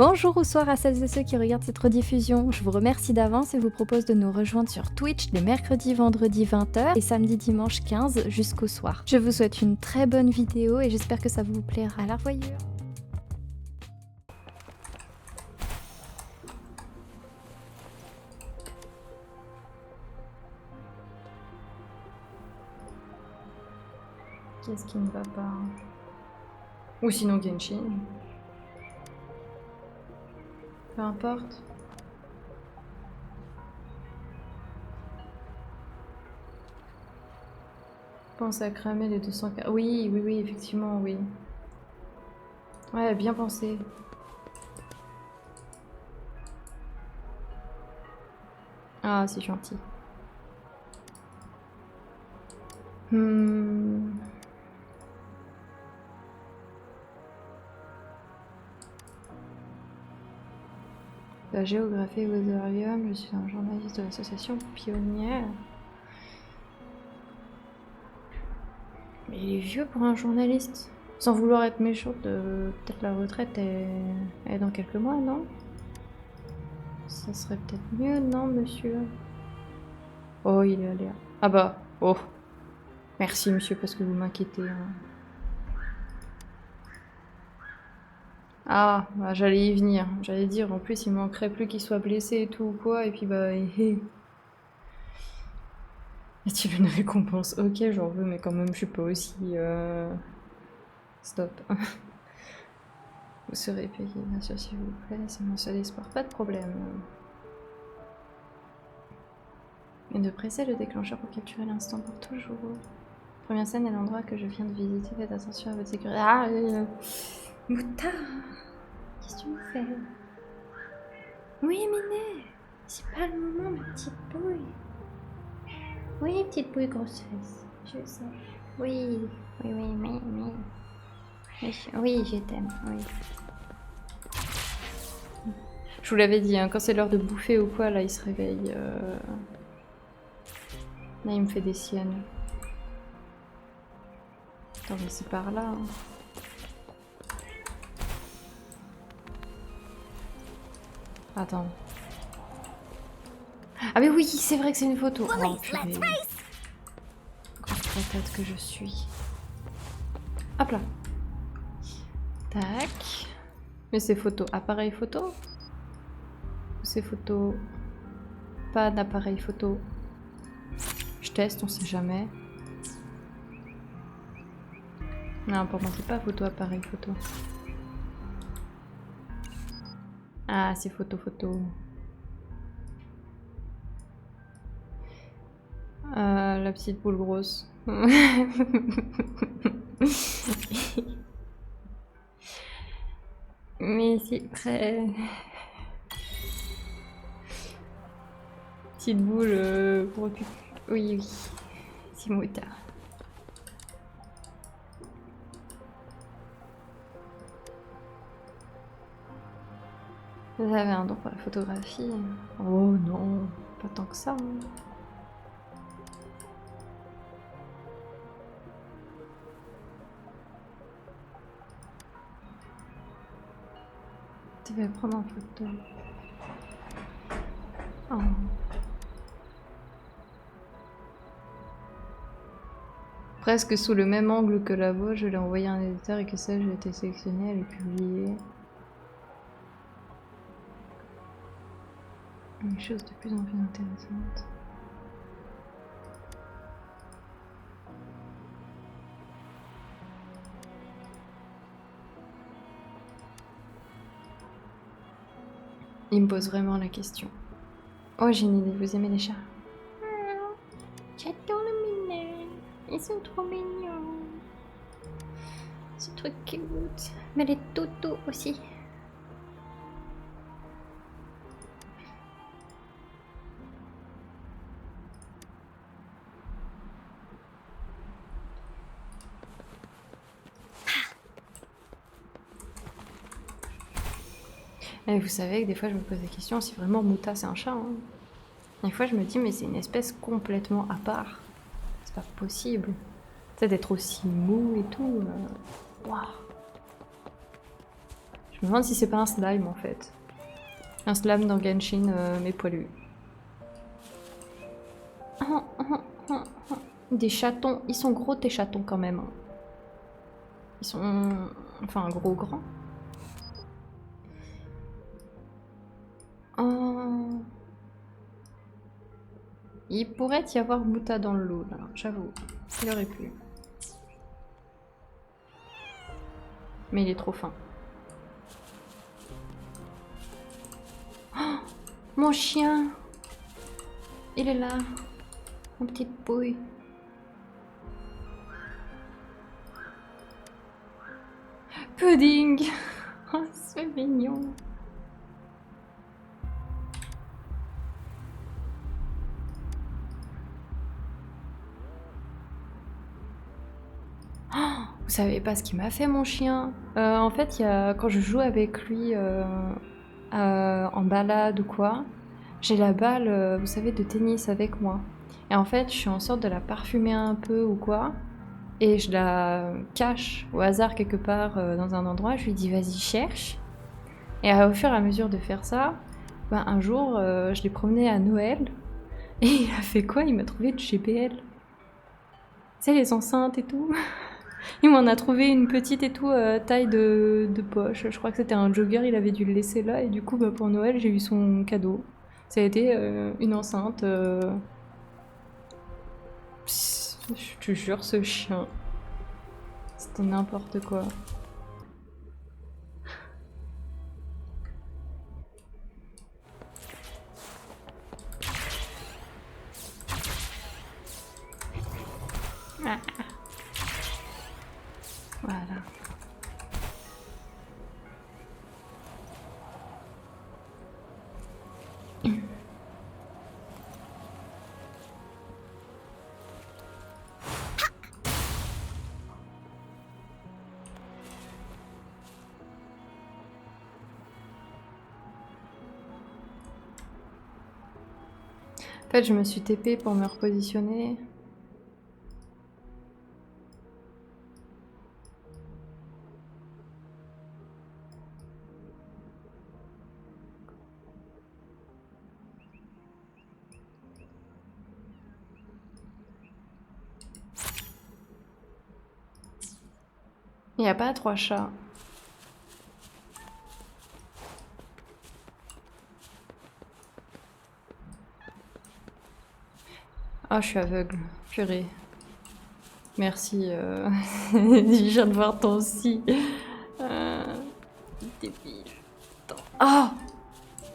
Bonjour ou soir à celles et ceux qui regardent cette rediffusion. Je vous remercie d'avance et vous propose de nous rejoindre sur Twitch les mercredis, vendredis 20h et samedi, dimanche 15 jusqu'au soir. Je vous souhaite une très bonne vidéo et j'espère que ça vous plaira. À la revoyure. Qu'est-ce qui ne va pas? Ou sinon Genshin. Peu importe. Pense à cramer les 200... Oui, effectivement, oui. Ouais, bien pensé. Ah, c'est gentil. La géographie Weatherium, je suis un journaliste de l'association Pionnière. Mais il est vieux pour un journaliste. Sans vouloir être méchante, peut-être la retraite est dans quelques mois, non? Ça serait peut-être mieux, non, monsieur? Oh, il est allé. Ah bah, oh. Merci, monsieur, parce que vous m'inquiétez. Hein. Ah, bah, j'allais y venir. J'allais dire, en plus, il manquerait plus qu'il soit blessé et tout ou quoi, et puis bah, Y a-t-il une récompense? Ok, j'en veux, mais quand même, je suis pas aussi... Stop. Vous serez payé, bien sûr, s'il vous plaît. C'est mon seul espoir. Pas de problème. Et de presser le déclencheur pour capturer l'instant pour toujours. Première scène est l'endroit que je viens de visiter. Faites attention à votre sécurité. Ah, Mouta, qu'est-ce que tu me fais? Oui, Minet, c'est pas le moment, ma petite bouille. Oui, petite bouille grosse fesse. Je sais. Oui, mais. Oui, je t'aime, oui. Je vous l'avais dit, hein, quand c'est l'heure de bouffer ou quoi, là, il se réveille. Là, il me fait des siennes. Attends, mais c'est par là. Hein. Attends. Ah mais oui, c'est vrai que c'est une photo. Oh purée. Grosse patate que je suis. Hop là. Tac. Mais c'est photo. Appareil photo? Ou c'est photo... Pas d'appareil photo. Je teste, on sait jamais. Non, pour moi c'est pas photo, appareil photo. Ah, c'est photo. La petite boule grosse. Mais c'est très... Petite boule pour occuper... Oui. C'est motard. Vous avez un don pour la photographie? Oh non, pas tant que ça. Hein. Tu vas prendre en photo. Oh. Presque sous le même angle que la voix, je l'ai envoyé à un éditeur et que celle j'ai été sélectionnée, elle est publiée. Une chose de plus en plus intéressante. Il me pose vraiment la question. Oh, j'ai une idée, vous aimez les chats? J'adore le minet. Ils sont trop mignons. Ce truc cute. Mais les toutous aussi. Et vous savez que des fois je me pose la question si vraiment Mouta c'est un chat. Hein. Des fois je me dis mais c'est une espèce complètement à part. C'est pas possible. Tu sais d'être aussi mou et tout. Waouh. Je Je me demande si c'est pas un slime en fait. Un slime dans Genshin, mais poilu. Des chatons. Ils sont gros tes chatons quand même. Ils sont... Enfin, gros grands. Oh. Il pourrait y avoir Muta dans le lot, là, j'avoue. Il aurait pu. Mais il est trop fin. Oh, mon chien! Il est là. Mon petite pouille. Pudding! Oh, c'est mignon. Vous savez pas ce qu'il m'a fait mon chien. En fait, quand je joue avec lui en balade ou quoi, j'ai la balle, vous savez, de tennis avec moi. Et en fait, je suis en sorte de la parfumer un peu ou quoi. Et je la cache au hasard quelque part dans un endroit. Je lui dis vas-y cherche. Et au fur et à mesure de faire ça, ben, un jour, je l'ai promené à Noël. Et il a fait quoi? Il m'a trouvé de chez PL. Tu sais, les enceintes et tout. Il m'en a trouvé une petite et tout, taille de poche. Je crois que c'était un jogger, il avait dû le laisser là. Et du coup, bah, pour Noël, j'ai eu son cadeau. Ça a été une enceinte. Psst, je te jure, ce chien. C'était n'importe quoi. Ah. Voilà. En fait, je me suis TP pour me repositionner. Il n'y a pas 3 chats. Ah, je suis aveugle. Purée. Merci. Je viens de voir ton si. Débile. Ah!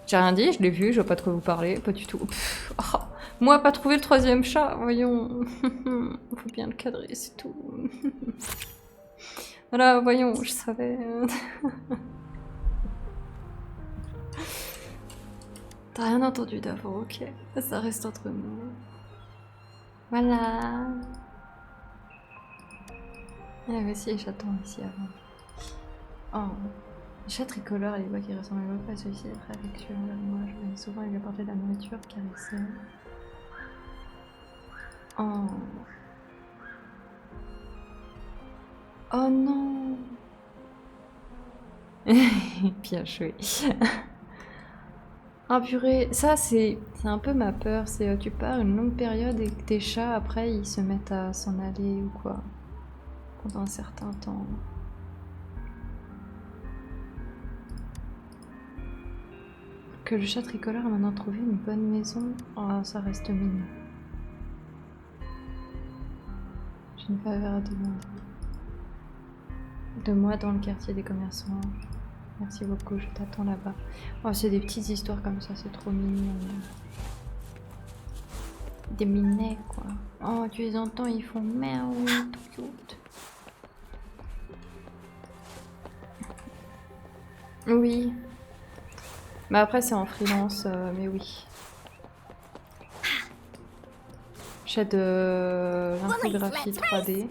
J'ai rien dit, je l'ai vu, je vois pas de quoi vous parler, pas du tout. Pff, oh, moi, pas trouvé le 3e chat, voyons. Faut bien le cadrer, c'est tout. Voilà, voyons, je savais. T'as rien entendu d'avant, ok. Ça reste entre nous. Voilà. Il y avait aussi les chatons ici avant. Oh. Le chat tricolore, il voit qu'il ressemble beaucoup à celui-ci, est très affectueux envers moi. Je venais souvent lui apporter de la nourriture, caresser. Oh. Oh non. Bien joué. Ah purée, ça c'est un peu ma peur, c'est tu pars une longue période et que tes chats après ils se mettent à s'en aller ou quoi. Pendant un certain temps. Que le chat tricolore a maintenant trouvé une bonne maison, oh ça reste mignon. J'ai une faveur à demander. De moi dans le quartier des commerçants. Merci beaucoup, je t'attends là-bas. Oh, c'est des petites histoires comme ça, c'est trop mignon. Des minets, quoi. Oh, tu les entends, ils font miaou, tout cute. Oui. Mais après, c'est en freelance, mais oui. J'ai de l'infographie 3D.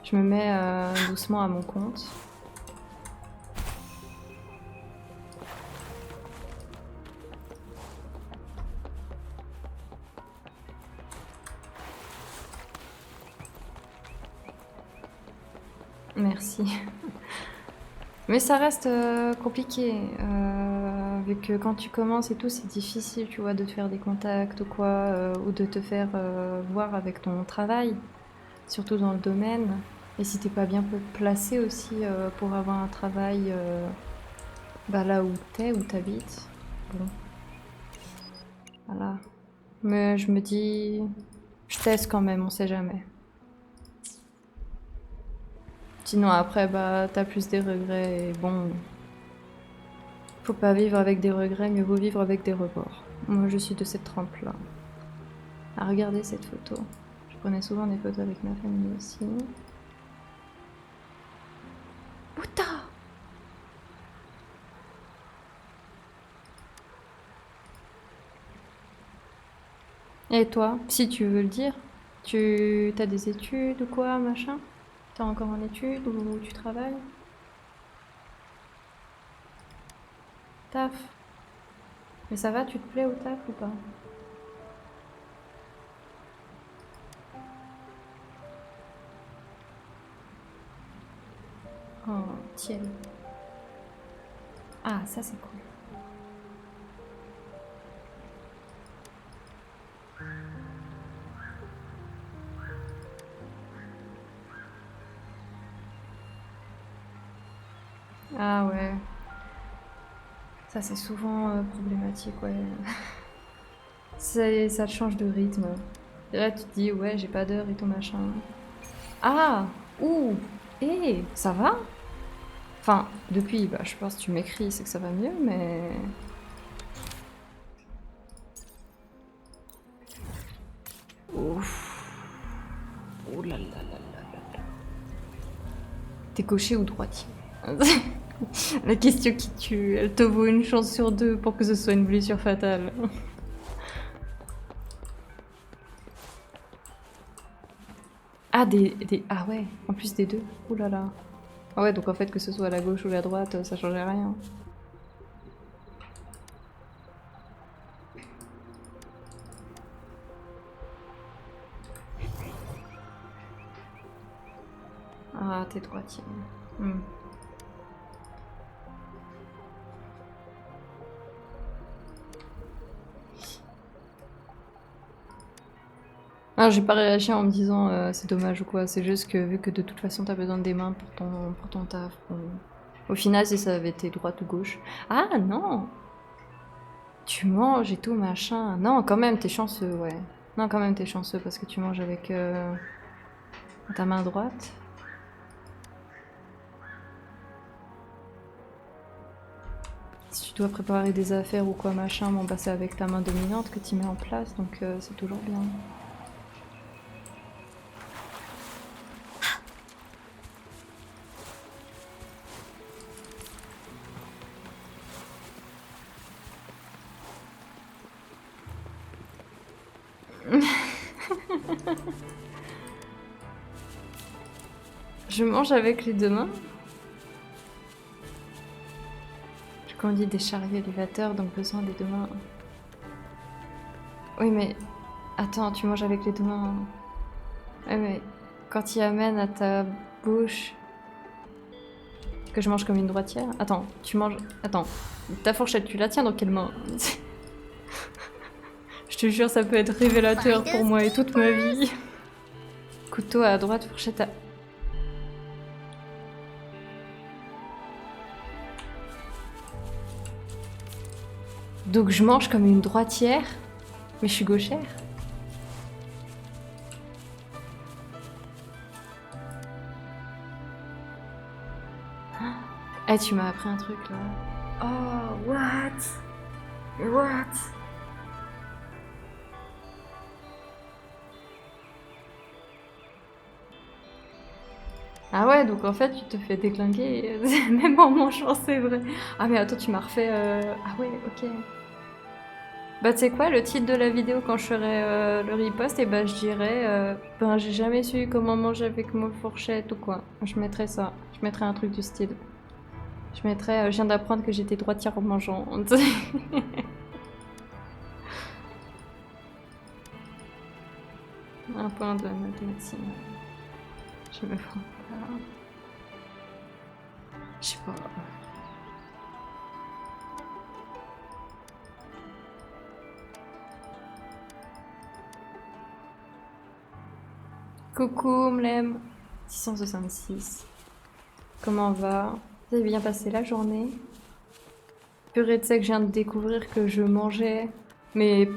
Je me mets doucement à mon compte. Merci. Mais ça reste compliqué, vu que quand tu commences et tout, c'est difficile, tu vois, de te faire des contacts ou quoi, ou de te faire voir avec ton travail, surtout dans le domaine. Et si t'es pas bien placé aussi pour avoir un travail bah, là où t'es, où t'habites, bon, voilà. Mais je me dis, je teste quand même, on sait jamais. Sinon après, bah, t'as plus des regrets et bon, faut pas vivre avec des regrets, mieux vaut vivre avec des rebords. Moi, je suis de cette trempe-là. À regarder cette photo. Je prenais souvent des photos avec ma famille aussi. Bouta! Et toi, si tu veux le dire, tu as des études ou quoi, machin? T'es encore en études ou tu travailles? Taf? Mais ça va, tu te plais au taf ou pas? Oh, tiens. Ah, ça c'est cool. Ah ouais. Ça c'est souvent problématique, ouais. Ça te change de rythme. Et là tu te dis ouais j'ai pas d'heure et tout machin. Ah! Ouh! Ça va? Enfin, depuis, bah je pense que tu m'écris, c'est que ça va mieux, mais... Ouf. Oh là là là là là. T'es gaucher ou droitier? La question qui tue, elle te vaut une chance sur deux pour que ce soit une blessure fatale. Ah, ah ouais, en plus des deux. Ouh là là. Ah ouais, donc en fait, que ce soit la gauche ou la droite, ça changeait rien. Ah, t'es droitier. Hmm. Ah, j'ai pas réagi en me disant c'est dommage ou quoi, c'est juste que vu que de toute façon t'as besoin des mains pour ton taf. Bon. Au final, si ça avait été droite ou gauche. Ah non! Tu manges et tout machin. Non, quand même, t'es chanceux, ouais. Non, quand même, t'es chanceux parce que tu manges avec ta main droite. Si tu dois préparer des affaires ou quoi machin, bon bah c'est avec ta main dominante que tu mets en place, donc c'est toujours bien. Je mange avec les deux mains. Je conduis des chariots élévateurs, donc besoin des deux mains. Oui, mais attends, tu manges avec les deux mains. Ouais, mais quand tu amènes à ta bouche que je mange comme une droitière. Attends, tu manges. Attends, ta fourchette, tu la tiens dans quelle main? Je te jure, ça peut être révélateur pour moi et toute ma vie. Couteau à droite, fourchette à... Donc je mange comme une droitière, mais je suis gauchère. Eh, tu m'as appris un truc là. Oh, what? What? Ah ouais, donc en fait, tu te fais déclinguer, même en mangeant, c'est vrai. Ah mais attends, tu m'as refait... Ah ouais, ok. Bah tu sais quoi, le titre de la vidéo quand je ferai le riposte, et bah je dirais... ben j'ai jamais su comment manger avec ma fourchette ou quoi. Je mettrais ça. Je mettrais un truc du style. Je mettrais... je viens d'apprendre que j'étais droitière en mangeant. Un point de mathématiques. Je me prends pas. Je sais pas. Coucou Mlem 666. Comment va? Vous avez bien passé la journée? Purée de sec, je viens de découvrir que je mangeais, mais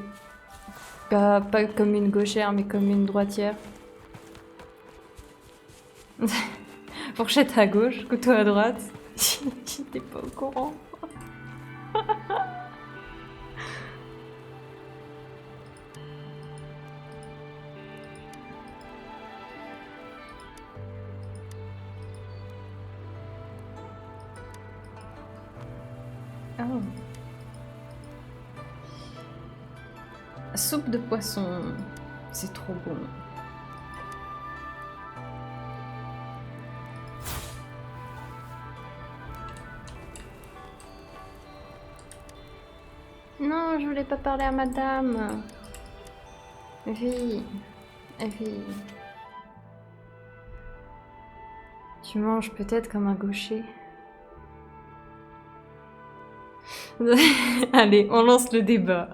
pas comme une gauchère, mais comme une droitière. Fourchette à gauche, couteau à droite. J'étais pas au courant. Oh. Soupe de poisson. C'est trop bon. Non, je voulais pas parler à madame. Oui. Oui. Tu manges peut-être comme un gaucher. Allez, on lance le débat.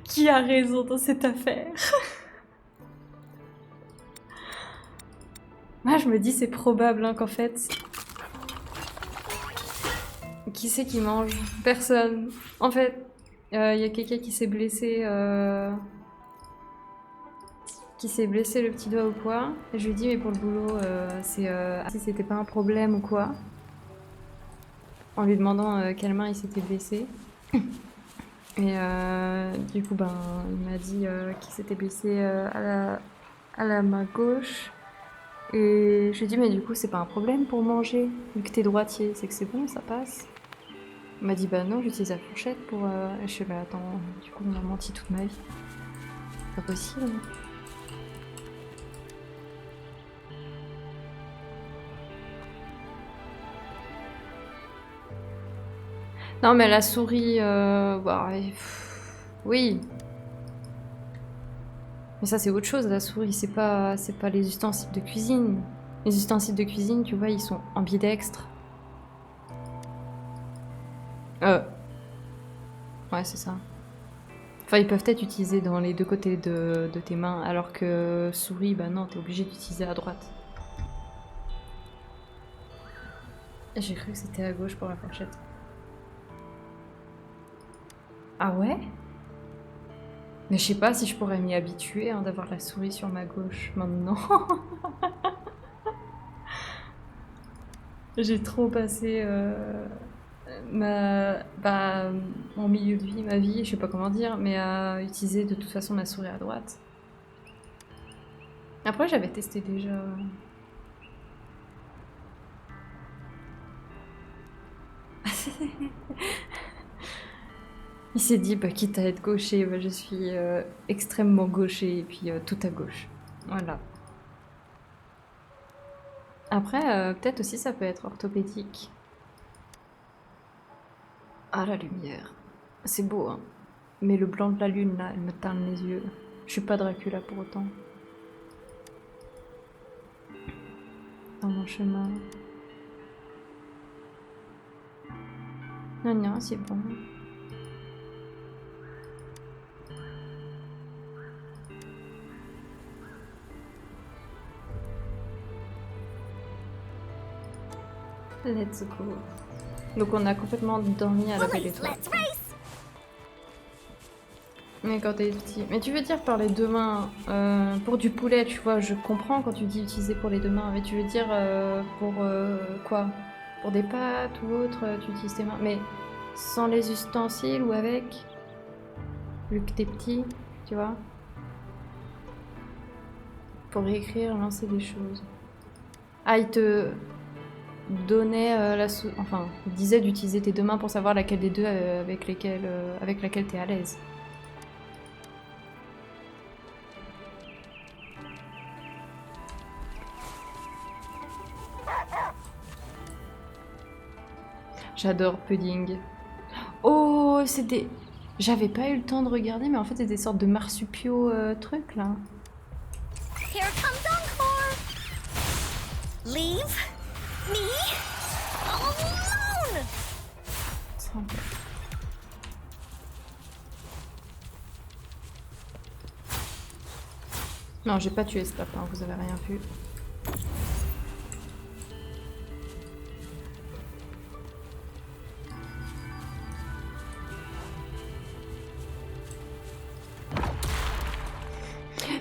Qui a raison dans cette affaire? Moi, je me dis c'est probable hein, qu'en fait... Qui c'est qui mange? Personne. En fait, y a quelqu'un qui s'est blessé... Qui s'est blessé le petit doigt ou quoi. Et je lui dis mais pour le boulot, c'est... si c'était pas un problème ou quoi. En lui demandant quelle main il s'était blessé. Et du coup, ben, il m'a dit qu'il s'était blessé à la main gauche. Et je lui ai dit, mais du coup, c'est pas un problème pour manger, vu que t'es droitier, c'est que c'est bon, ça passe. Il m'a dit, bah non, j'utilise la fourchette pour. Je suis là, attends, du coup, on m'a menti toute ma vie. C'est pas possible. Non, mais la souris, bah, oui. Mais ça, c'est autre chose, la souris, c'est pas les ustensiles de cuisine. Les ustensiles de cuisine, tu vois, ils sont ambidextres. Ouais, c'est ça. Enfin, ils peuvent être utilisés dans les deux côtés de tes mains, alors que souris, bah non, t'es obligé d'utiliser à droite. J'ai cru que c'était à gauche pour la fourchette. Ah ouais? Mais je sais pas si je pourrais m'y habituer hein, d'avoir la souris sur ma gauche maintenant. J'ai trop passé mon milieu de vie, ma vie, je sais pas comment dire, mais à utiliser de toute façon ma souris à droite. Après, j'avais testé déjà. Il s'est dit, bah, quitte à être gaucher, bah, je suis extrêmement gaucher et puis tout à gauche. Voilà. Après, peut-être aussi ça peut être orthopédique. Ah, la lumière. C'est beau, hein. Mais le blanc de la lune, là, elle me teint les yeux. Je suis pas Dracula pour autant. Dans mon chemin. Non, non, c'est bon. Let's go. Donc on a complètement dormi à la belle étoile. Mais quand t'es petit. Mais tu veux dire par les deux mains, pour du poulet, tu vois, je comprends quand tu dis utiliser pour les deux mains, mais tu veux dire pour quoi? Pour des pâtes ou autre, tu utilises tes mains. Mais sans les ustensiles ou avec? Vu que t'es petit, tu vois? Pour écrire, lancer des choses. Ah, il te donnait enfin, il disait d'utiliser tes deux mains pour savoir laquelle des deux avec laquelle t'es à l'aise. J'adore pudding. Oh, c'est des... J'avais pas eu le temps de regarder, mais en fait c'est des sortes de marsupiaux trucs là. Here comes Encore! Leave me alone! Simple. Non, j'ai pas tué ce lapin, vous avez rien vu.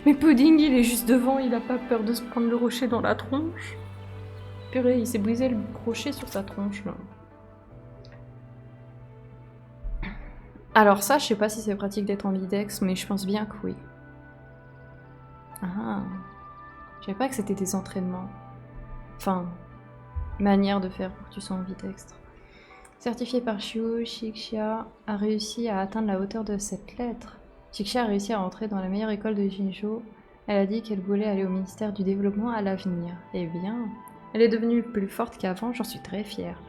Mais Pudding, il est juste devant, il a pas peur de se prendre le rocher dans la tronche. Purée, il s'est brisé le rocher sur sa tronche, là. Alors ça, je sais pas si c'est pratique d'être ambidex, mais je pense bien que oui. Ah, je savais pas que c'était des entraînements. Enfin, manière de faire pour que tu sois ambidextre. Certifié par Chiu, Shixia a réussi à atteindre la hauteur de cette lettre. Shixia a réussi à entrer dans la meilleure école de Jinzhou. Elle a dit qu'elle voulait aller au ministère du développement à l'avenir. Eh bien, elle est devenue plus forte qu'avant, j'en suis très fière.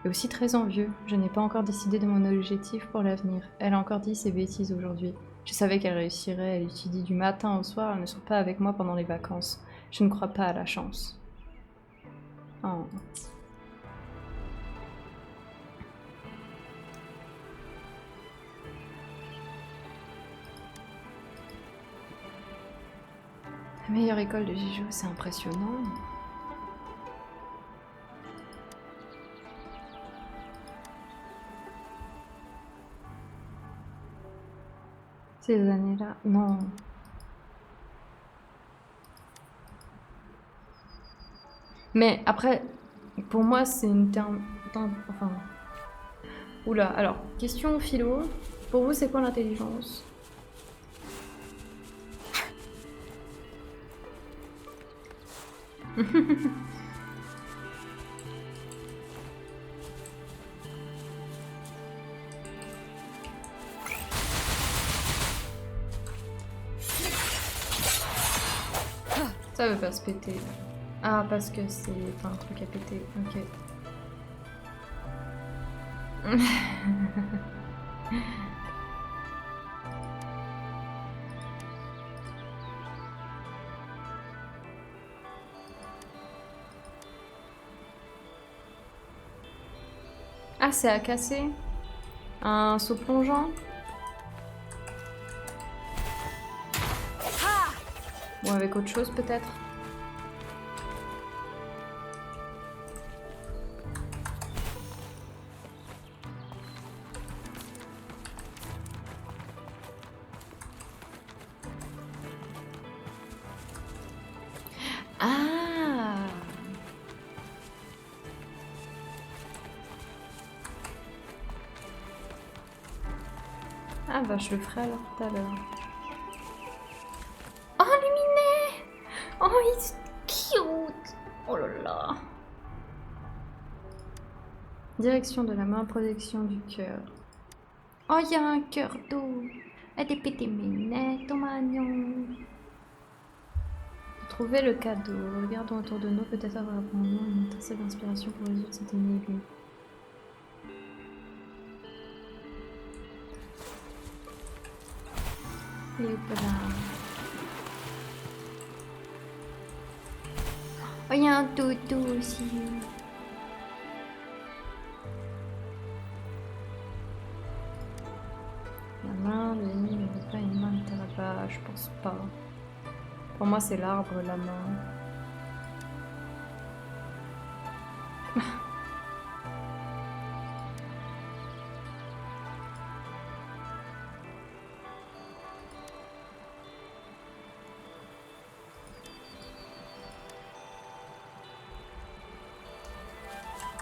Et aussi très envieux. Je n'ai pas encore décidé de mon objectif pour l'avenir. Elle a encore dit ses bêtises aujourd'hui. Je savais qu'elle réussirait, elle étudie du matin au soir, elle ne sort pas avec moi pendant les vacances. Je ne crois pas à la chance. Oh. La meilleure école de Jinzhou, c'est impressionnant. Ces années-là, non. Mais après, pour moi, c'est une terme... Enfin... Oula, alors, question philo. Pour vous, c'est quoi l'intelligence? Ça veut pas se péter. Ah, parce que c'est pas un truc à péter. Ok. Ah, c'est à casser? Un saut plongeant? Ou avec autre chose peut-être? Ah! Ah bah je le ferai alors tout à l'heure. Oh Luminet! Oh he's cute! Oh là là! Direction de la main, protection du cœur. Oh il y a un cœur d'eau! Elle est pété minette, oh magnon! Trouver le cadeau. Regardons autour de nous, peut-être avoir une étincelle d'inspiration pour résoudre cette énigme. Et voilà. Oh, il y a un toutou aussi. La main, le nid, mais pas une main là-bas, je pense pas. Pour moi, c'est l'arbre, la main.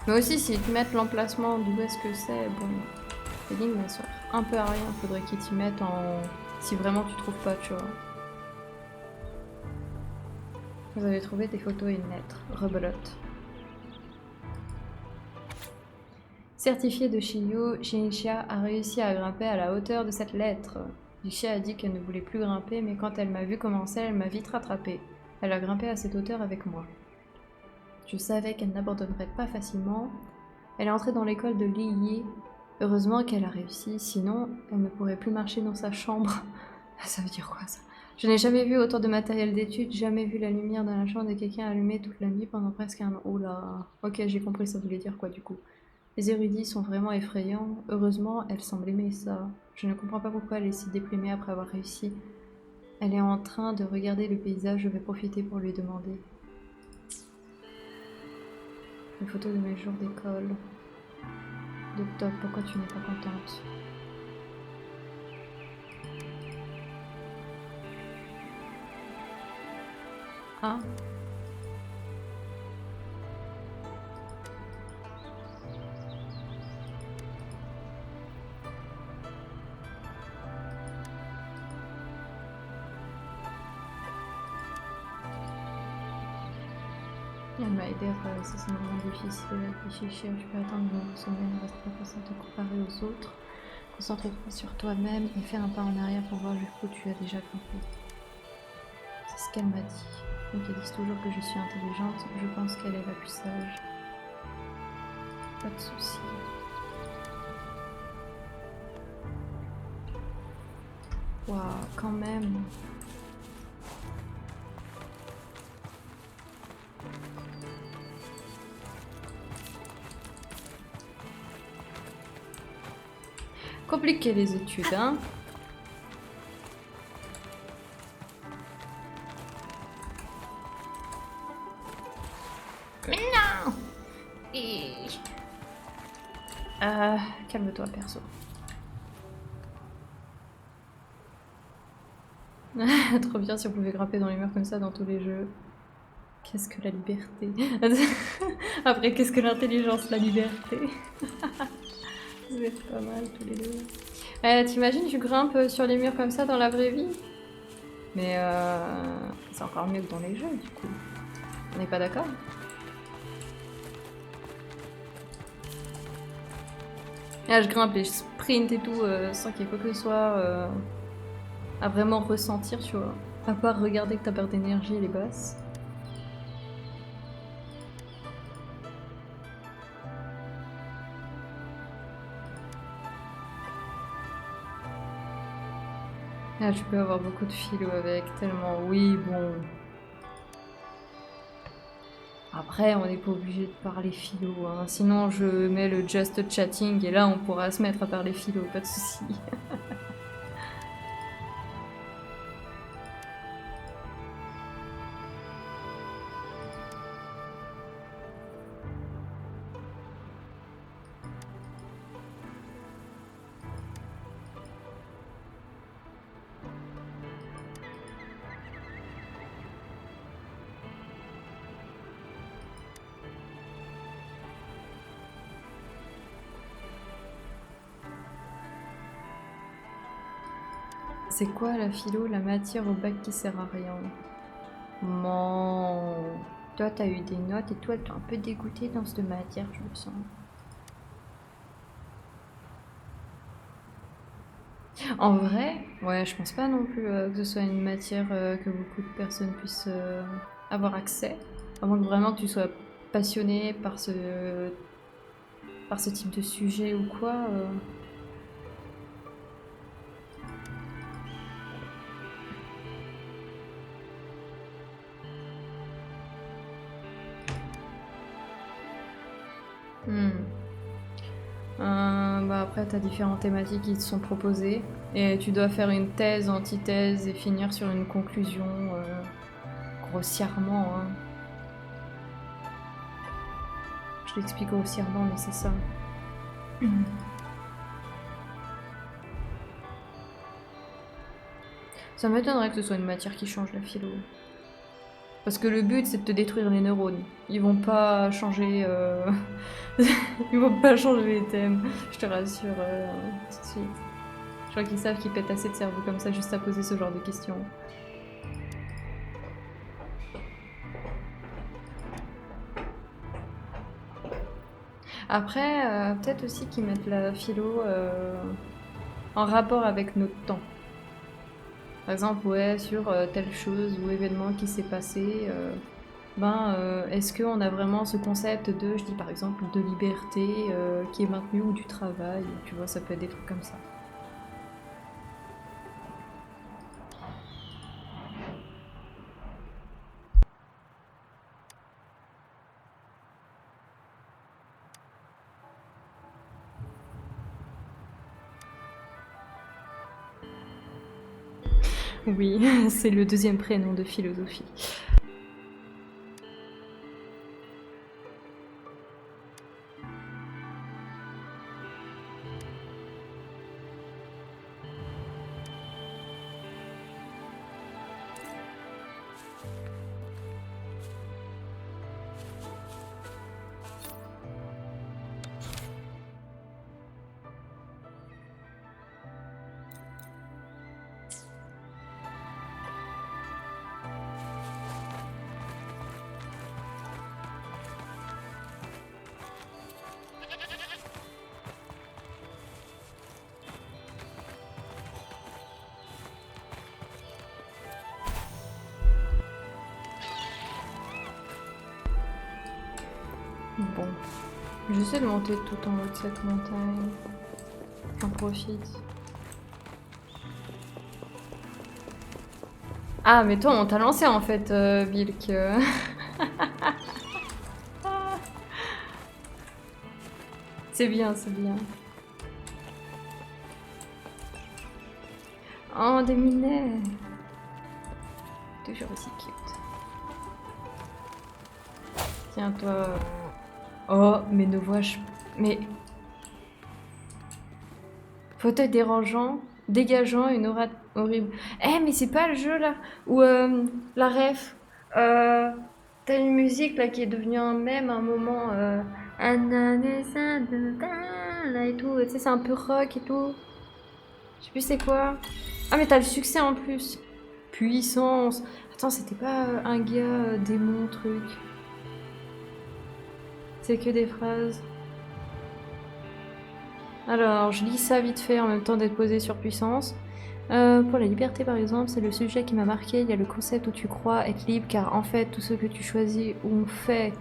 Mais aussi, s'ils te mettent l'emplacement d'où est-ce que c'est, bon, l'énigme elle sert un peu à rien. Faudrait qu'ils t'y mettent en... si vraiment tu trouves pas, tu vois. Vous avez trouvé des photos et une lettre. Rebelote. Certifié de Shiyu, Shinichia a réussi à grimper à la hauteur de cette lettre. Shinichia a dit qu'elle ne voulait plus grimper, mais quand elle m'a vu commencer, elle m'a vite rattrapée. Elle a grimpé à cette hauteur avec moi. Je savais qu'elle n'abandonnerait pas facilement. Elle est entrée dans l'école de Li Yi. Heureusement qu'elle a réussi, sinon elle ne pourrait plus marcher dans sa chambre. Ça veut dire quoi ça? Je n'ai jamais vu autant de matériel d'études, jamais vu la lumière dans la chambre de quelqu'un allumée toute la nuit pendant presque un an. Oh là. Ok, j'ai compris, ça voulait dire quoi du coup. Les érudits sont vraiment effrayants. Heureusement, elle semble aimer ça. Je ne comprends pas pourquoi elle est si déprimée après avoir réussi. Elle est en train de regarder le paysage, je vais profiter pour lui demander. Une photo de mes jours d'école. D'octobre, pourquoi tu n'es pas contente? Ah. Elle m'a aidé à traverser ce moment difficile. Réfléchir, tu peux attendre de me ressembler, ne reste pas facile de te comparer aux autres. Concentre-toi sur toi-même et fais un pas en arrière pour voir jusqu'où tu as déjà grimpé. C'est ce qu'elle m'a dit. Donc elle dit toujours que je suis intelligente, je pense qu'elle est la plus sage. Pas de soucis. Waouh, quand même. Compliqué les études, hein. Mais non. Calme-toi, perso. Trop bien si on pouvait grimper dans les murs comme ça dans tous les jeux. Qu'est-ce que la liberté? Après, qu'est-ce que l'intelligence, la liberté? Vous êtes pas mal tous les deux. T'imagines, tu grimpes sur les murs comme ça dans la vraie vie? Mais c'est encore mieux que dans les jeux, du coup. On n'est pas d'accord? Là, je grimpe et je sprint et tout, sans qu'il y ait quoi que ce soit à vraiment ressentir, tu vois. À part regarder que ta perte d'énergie, elle est basse. Là, tu peux avoir beaucoup de philo avec, tellement oui, bon. Après, on n'est pas obligé de parler philo, hein. Sinon je mets le just chatting et là on pourra se mettre à parler philo, pas de soucis. C'est quoi la philo, la matière au bac qui sert à rien? Non. Toi, t'as eu des notes et toi, t'es un peu dégoûtée dans cette matière, je me sens. En vrai, ouais, je pense pas non plus que ce soit une matière que beaucoup de personnes puissent avoir accès. À moins que vraiment tu sois passionné par ce type de sujet ou quoi. Bah après, tu as différentes thématiques qui te sont proposées et tu dois faire une thèse, antithèse et finir sur une conclusion grossièrement. Hein. Je l'explique grossièrement, mais c'est ça. Ça m'étonnerait que ce soit une matière qui change la philo. Parce que le but, c'est de te détruire les neurones. Ils vont pas changer... Ils vont pas changer les thèmes, je te rassure tout de suite. Je crois qu'ils savent qu'ils pètent assez de cerveau comme ça juste à poser ce genre de questions. Après, peut-être aussi qu'ils mettent la philo en rapport avec notre temps. Par exemple, ouais, sur telle chose ou événement qui s'est passé, est-ce qu'on a vraiment ce concept de, je dis par exemple, de liberté qui est maintenu ou du travail, tu vois, ça peut être des trucs comme ça. Oui, c'est le deuxième prénom de philosophie. Bon, j'essaie de monter tout en haut de cette montagne. J'en profite. Ah, mais toi, on t'a lancé en fait, Bilk. C'est bien, c'est bien. Oh, des minets. Toujours aussi cute. Tiens, toi. Oh, mais nos voix. Mais. Fauteuil dérangeant, dégageant une aura horrible. Eh, mais c'est pas le jeu là où la ref. T'as une musique là qui est devenue un mème à un moment. Là et tout. Tu sais, c'est un peu rock et tout. Je sais plus c'est quoi. Ah, mais t'as le succès en plus. Puissance. Attends, c'était pas un gars démon truc. C'est que des phrases. Alors, je lis ça vite fait en même temps d'être posé sur puissance. Pour la liberté, par exemple, c'est le sujet qui m'a marqué. Il y a le concept où tu crois être libre, car en fait, tout ce que tu choisis ou fais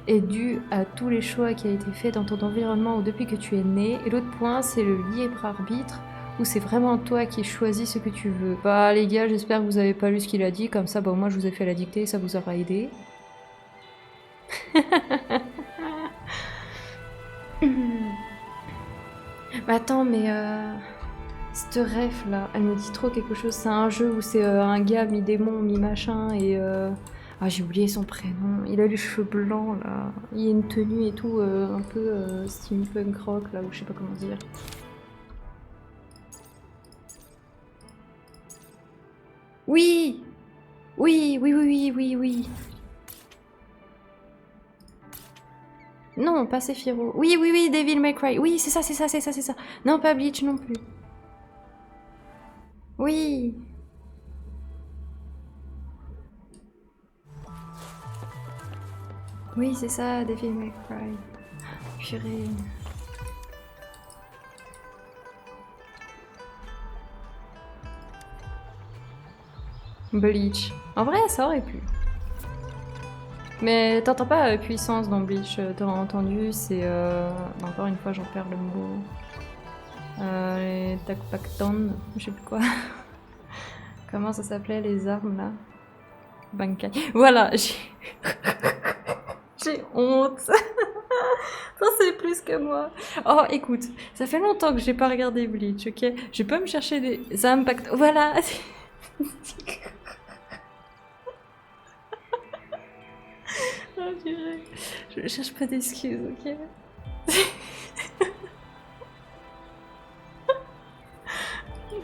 est dû à tous les choix qui ont été faits dans ton environnement ou depuis que tu es né. Et l'autre point, c'est le libre arbitre, où c'est vraiment toi qui choisis ce que tu veux. Bah, les gars, j'espère que vous avez pas lu ce qu'il a dit, comme ça, bah, moi, je vous ai fait la dictée, ça vous aura aidé. Bah attends, mais cette ref là, elle me dit trop quelque chose. C'est un jeu où c'est un gars mi-démon, mi-machin et ah, j'ai oublié son prénom. Il a les cheveux blancs là. Il a une tenue et tout un peu steampunk rock là, ou je sais pas comment dire. Oui! Oui, oui, oui, oui, oui, oui. Non, pas Sephiroth. Oui, oui, oui, Devil May Cry. Oui, c'est ça, c'est ça, c'est ça, c'est ça. Non, pas Bleach non plus. Oui. Oui, c'est ça, Devil May Cry. Purée. Bleach. En vrai, ça aurait pu. Mais t'entends pas puissance dans Bleach, t'auras entendu, c'est... encore une fois, j'en perds le mot. Les Takpakton, je sais plus quoi. Comment ça s'appelait, les armes, là? Bankai. Voilà, j'ai... j'ai honte. Ça, c'est plus que moi. Oh, écoute, ça fait longtemps que j'ai pas regardé Bleach, ok? Je peux me chercher des impacts... Voilà. Oh, purée. Je cherche pas d'excuses, ok?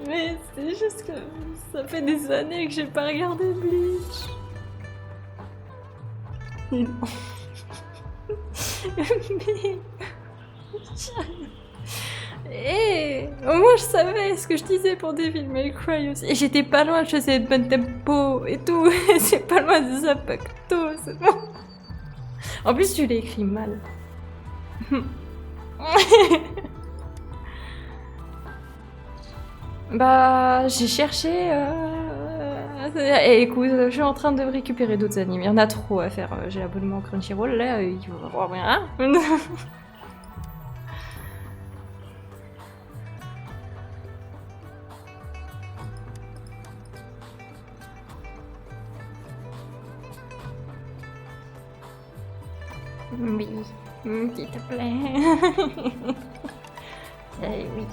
Mais c'est juste que ça fait des années que j'ai pas regardé Bleach. Non. Mais... Eh, au moins je savais ce que je disais pour Devil May Cry aussi. Et j'étais pas loin, je faisais de bon tempo et tout. C'est pas loin des impactos, c'est bon. En plus, tu l'as écrit mal. Bah, j'ai cherché. Et écoute, je suis en train de récupérer d'autres animes. Il y en a trop à faire. J'ai l'abonnement Crunchyroll là. Il faut avoir rien. Oui, s'il te plaît. Eh oui.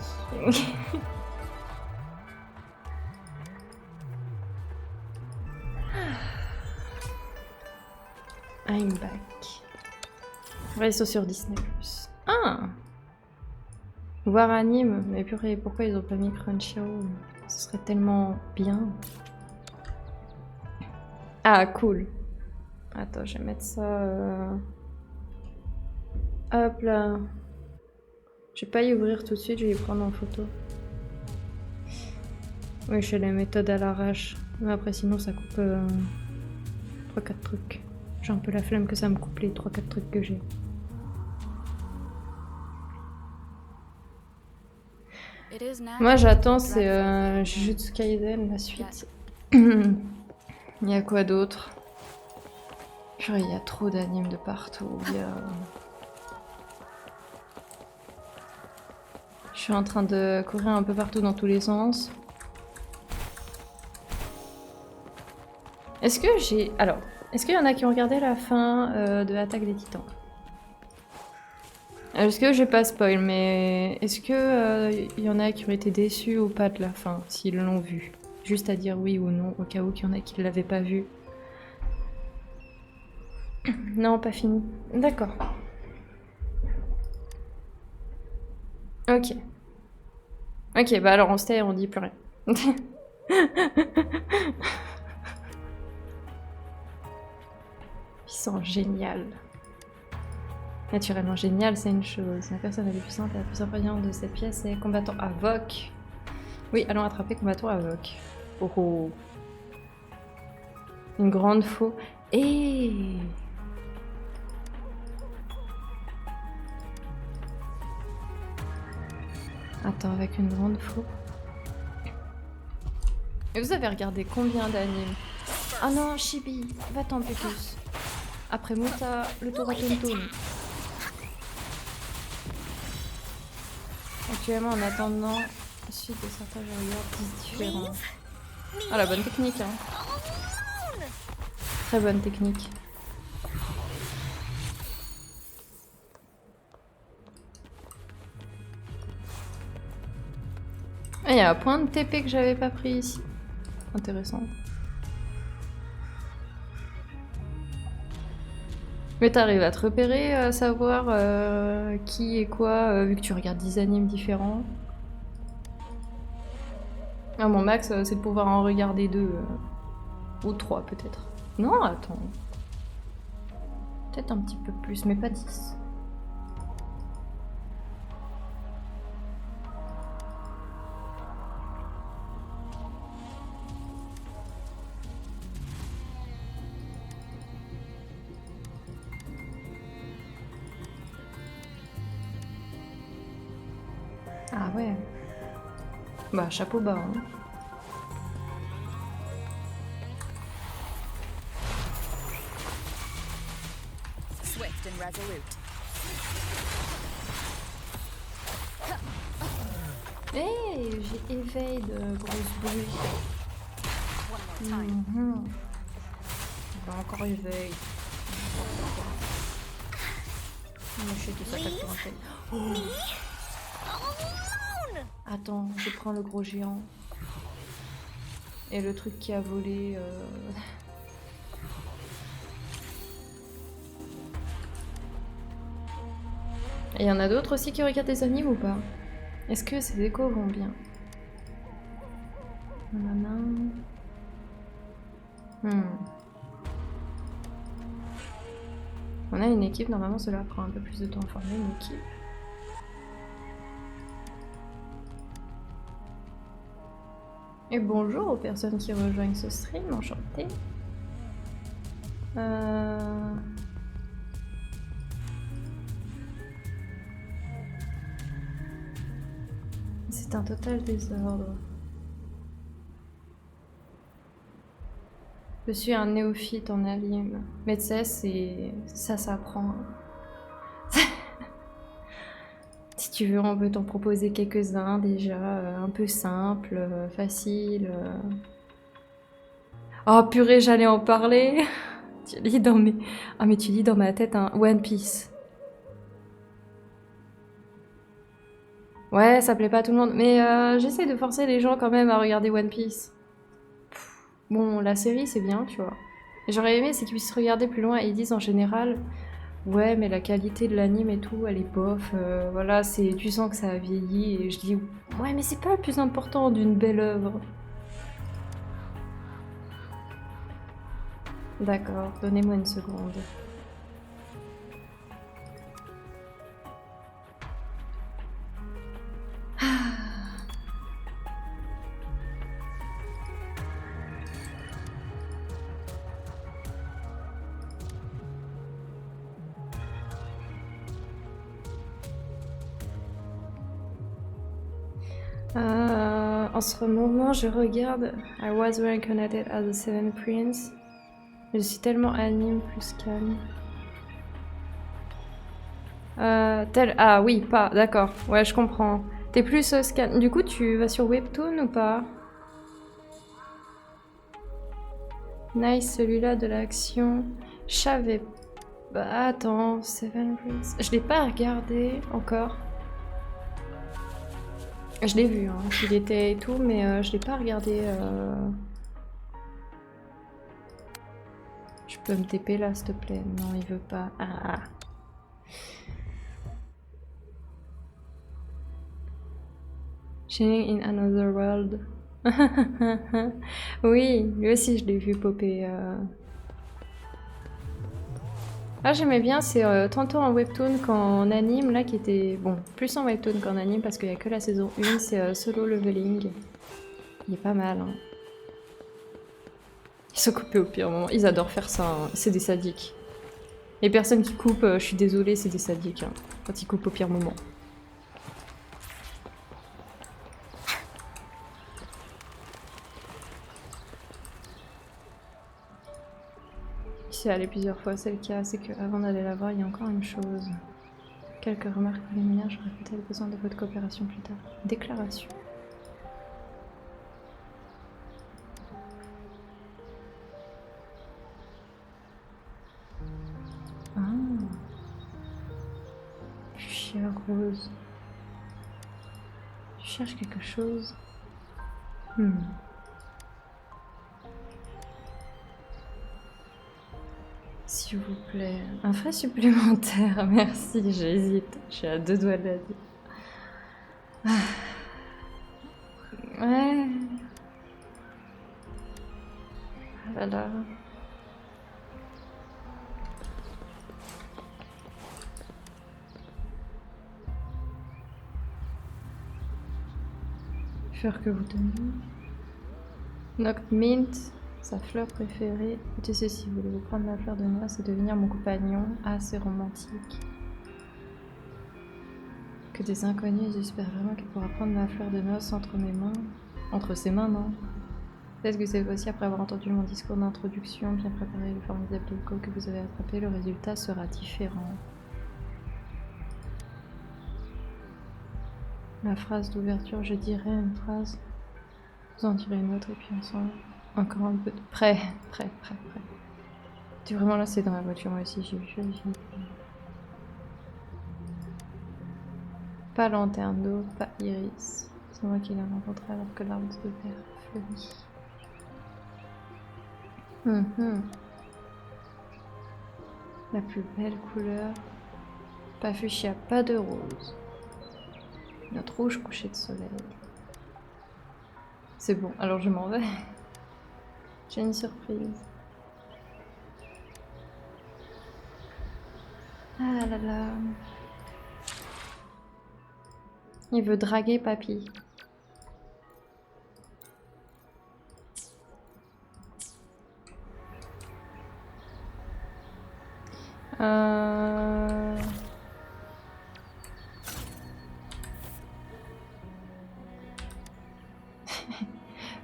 I'm back. Ouais, ils sont sur Disney+. Ah! Voir anime, mais purée, pourquoi ils ont pas mis Crunchyroll? Ce serait tellement bien. Ah, cool. Attends, je vais mettre ça... Hop là. Je vais pas y ouvrir tout de suite, je vais y prendre en photo. Oui, je fais la méthode à l'arrache. Mais après, sinon, ça coupe 3-4 trucs. J'ai un peu la flemme que ça me coupe les 3-4 trucs que j'ai. Moi, j'attends, c'est Jujutsu Kaisen, la suite. Il y a quoi d'autre? Purée, il y a trop d'animes de partout. Je suis en train de courir un peu partout dans tous les sens. Est-ce que j'ai... Alors, est-ce qu'il y en a qui ont regardé la fin de Attaque des Titans? Est-ce que je vais pas spoil, mais est-ce que y en a qui ont été déçus ou pas de la fin, s'ils l'ont vu? Juste à dire oui ou non, au cas où qu'il y en a qui ne l'avaient pas vu. Non, pas fini. D'accord. Ok. Ok, bah alors on se tait et on dit plus rien. Ils sont géniaux. Naturellement génial, c'est une chose. La personne la plus puissante et la plus impressionnante de cette pièce est combattant Avoc. Oui, allons attraper combattant Avoc. Oh oh. Une grande faux. Et attends, avec une grande faux. Et vous avez regardé combien d'animes? Ah non, Chibi, va-t'en Pétus. Après Muta, le tour à Tonton. Actuellement, en attendant, suite de certains regards différents. Ah, la bonne technique, hein. Très bonne technique. Ah, il y a un point de TP que j'avais pas pris ici. Intéressant. Mais t'arrives à te repérer, à savoir qui et quoi, vu que tu regardes 10 animes différents. Ah, mon max, c'est de pouvoir en regarder 2. Ou 3 peut-être. Non, attends. Peut-être un petit peu plus, mais pas 10. Ah ouais. Bah, chapeau bas, hein. Swift and resolute. Hey, j'ai éveil de grosse bruit. Bah, encore éveil. Je sais que ça capture un fait. Oh. Attends, je prends le gros géant. Et le truc qui a volé... Et il y en a d'autres aussi qui regardent des animes ou pas? Est-ce que ces échos vont bien? On a une équipe, normalement cela prend un peu plus de temps à former une équipe. Et bonjour aux personnes qui rejoignent ce stream, enchantée. C'est un total désordre. Je suis un néophyte en anime. Mais tu sais, ça s'apprend. Si tu veux, on peut t'en proposer quelques-uns déjà, un peu simples, faciles. Oh purée, j'allais en parler. Tu lis dans mes... Ah mais tu lis dans ma tête un One Piece. Ouais, ça plaît pas à tout le monde, mais j'essaie de forcer les gens quand même à regarder One Piece. Bon, la série c'est bien, tu vois. J'aurais aimé c'est qu'ils puissent regarder plus loin et ils disent en général ouais mais la qualité de l'anime et tout elle est bof, voilà tu sens que ça a vieilli et je dis ouais mais c'est pas le plus important d'une belle œuvre. D'accord, donnez-moi une seconde. En ce moment, je regarde I Was Reincarnated as the Seven Prince. Je suis tellement anime plus calme. Ah oui, pas, d'accord. Ouais, je comprends. T'es plus scan. Du coup, tu vas sur Webtoon ou pas? Nice, celui-là de l'action. Je savais. Bah, attends, Seven Prince. Je l'ai pas regardé encore. Je l'ai vu, hein, qu'il était et tout, mais je l'ai pas regardé. Je peux me TP là, s'il te plaît? Non, il veut pas. Ah. Shining in Another World. Oui, lui aussi je l'ai vu popper. Ah, j'aimais bien, c'est tantôt en webtoon qu'en anime, là, qui était... Bon, plus en webtoon qu'en anime, parce qu'il n'y a que la saison 1, c'est Solo Leveling. Il est pas mal, hein. Ils sont coupés au pire moment. Ils adorent faire ça, hein. C'est des sadiques. Les personnes qui coupent, je suis désolée, c'est des sadiques, hein, quand ils coupent au pire moment. C'est allé plusieurs fois, c'est le cas, c'est qu'avant d'aller la voir, il y a encore une chose. Quelques remarques préliminaires, j'aurais peut-être besoin de votre coopération plus tard. Déclaration. Ah. Fuchsia rose. Je cherche quelque chose. S'il vous plaît. Un frais supplémentaire, merci, j'hésite. Je suis à deux doigts de la dire. Ouais. Voilà. Fleur que vous tenez. Noct Mint, sa fleur préférée. Écoutez ceci, voulez-vous prendre ma fleur de noces et devenir mon compagnon? Ah, c'est romantique. Que des inconnus, j'espère vraiment qu'elle pourra prendre ma fleur de noces entre mes mains. Entre ses mains, non? Peut-être que cette fois-ci, après avoir entendu mon discours d'introduction, bien préparé le formidable Doko que vous avez attrapé, le résultat sera différent. La phrase d'ouverture, je dirais une phrase. Vous en direz une autre et puis ensemble. Encore un peu de... Prêt. Tu es vraiment là, c'est dans la voiture, moi aussi, j'ai vu. Pas lanterne d'eau, pas iris. C'est moi qui l'ai rencontré alors que l'arbre de verre fleurit. La plus belle couleur. Pas fuchsia, pas de rose. Notre rouge coucher de soleil. C'est bon, alors je m'en vais. J'ai une surprise. Ah là là. Il veut draguer papy.